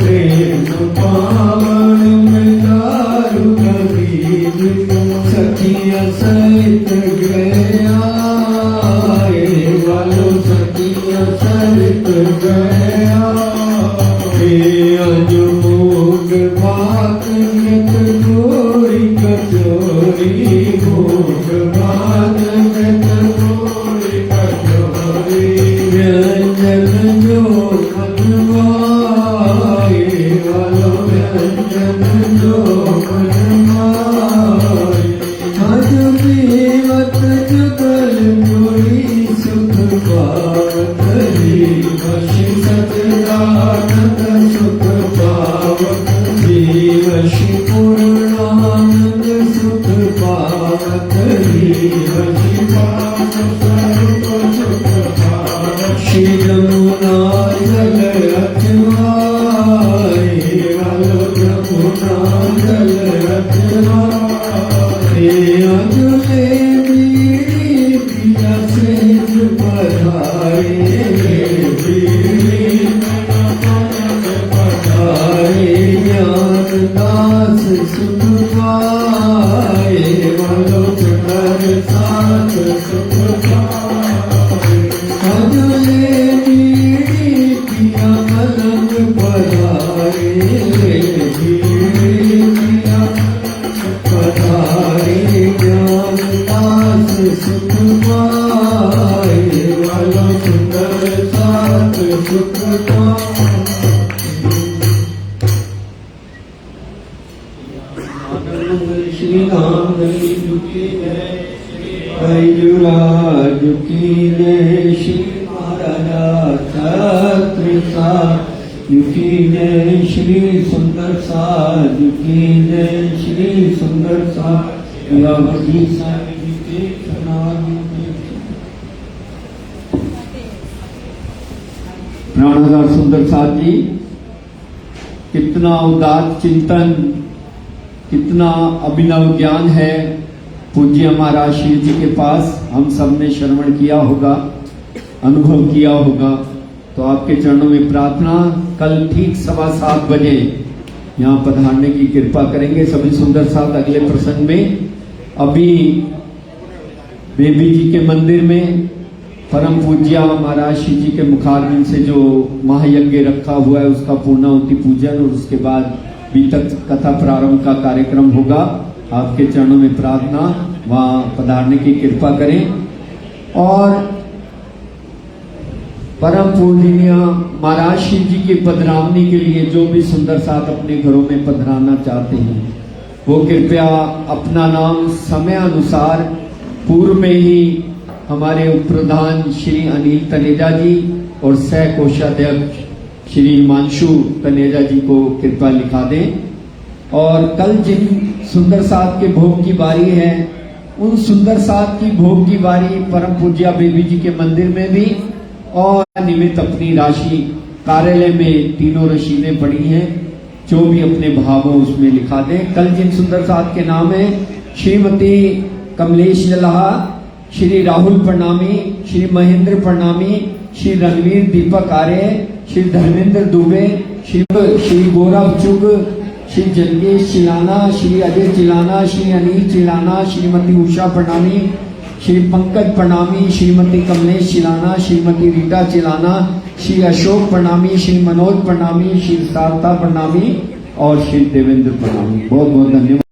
प्रेम पावन बेकार कबीर, सखिया सहित गया, बोलो सखिया सहित गया। आज भोग भात नित गोरी कचोरी, भोग भात नित गोरी कचोरी, व्यंजन जो मनवाए, वालो व्यंजन जो मनवाए। आज पीवत जुगल पूरी सुख पावत, जीवशि सच्चिदानंद सुख पावत, जीवशि पूर्णानंद सुख पावत, जीवशि स्वरूप सुख पावत। श्री यमुना जल अथवाए, वालो यमुना जल अथवाए। अजुले बीड़ी पिया से पधारे, ज्ञान दास सुख पाए, बोलो चकर साथ सुख पाए। अजुले बीड़ी पिया पलंग पधारे, बीड़ी पिया पधारे, ज्ञान दास सुख पाए, बोलो सुंदर साथ सुख पाए। श्री राम की जय श्री महाराजा छत्र साधु की जय श्री सुंदर साधु की जय श्री सुंदर साधु यावती साधु जी के चरणारविंद प्राणदार सुंदर साध जी, कितना उदात्त चिंतन, कितना अभिनव ज्ञान है पूज्य महाराज श्री जी के पास। हम सब ने श्रवण किया होगा, अनुभव किया होगा। तो आपके चरणों में प्रार्थना, कल ठीक 7:15 बजे यहाँ पधारने की कृपा करेंगे सभी सुंदर साथ। अगले प्रसंग में अभी बेबी जी के मंदिर में परम पूज्य महाराज श्री जी के मुखारविंद से जो महायज्ञ रखा हुआ है उसका पूर्णाहुति पूजन और उसके बाद बीतक कथा प्रारंभ का कार्यक्रम होगा। आपके चरणों में प्रार्थना, वहां पधारने की कृपा करें। और परम पूजनीय महाराज श्री जी की पधरावनी के लिए जो भी सुंदर साथ अपने घरों में पधराना चाहते हैं वो कृपया अपना नाम समय अनुसार पूर्व में ही हमारे उप प्रधान श्री अनिल तनेजा जी और सह कोषाध्यक्ष श्री हिमांशु तनेजा जी को कृपया लिखा दें। और कल जिन सुंदर साथ के भोग की बारी है उन सुंदर साथ की भोग की बारी परम पूज्य बेबी जी के मंदिर में भी और निमित्त अपनी राशि कार्यालय में तीनों रसीदें पड़ी हैं, जो भी अपने भाव हो उसमें लिखा दें। कल जिन सुंदर साथ के नाम है श्रीमती कमलेश जलाहा, श्री राहुल प्रणामी, श्री महेंद्र प्रणामी, श्री रणवीर दीपक आर्य, श्री धर्मेंद्र दुबे, श्री गौरव चुग, श्री जंगेश चिलाना, श्री अजय चिलाना, श्री अनिल चिलाना, श्रीमती उषा प्रणामी, श्री पंकज प्रणामी, श्रीमती कमलेश चिलाना, श्रीमती रीटा चिलाना, श्री अशोक प्रणामी, श्री मनोज प्रणामी, श्री सारता प्रणामी और श्री देवेंद्र प्रणामी। बहुत बहुत धन्यवाद।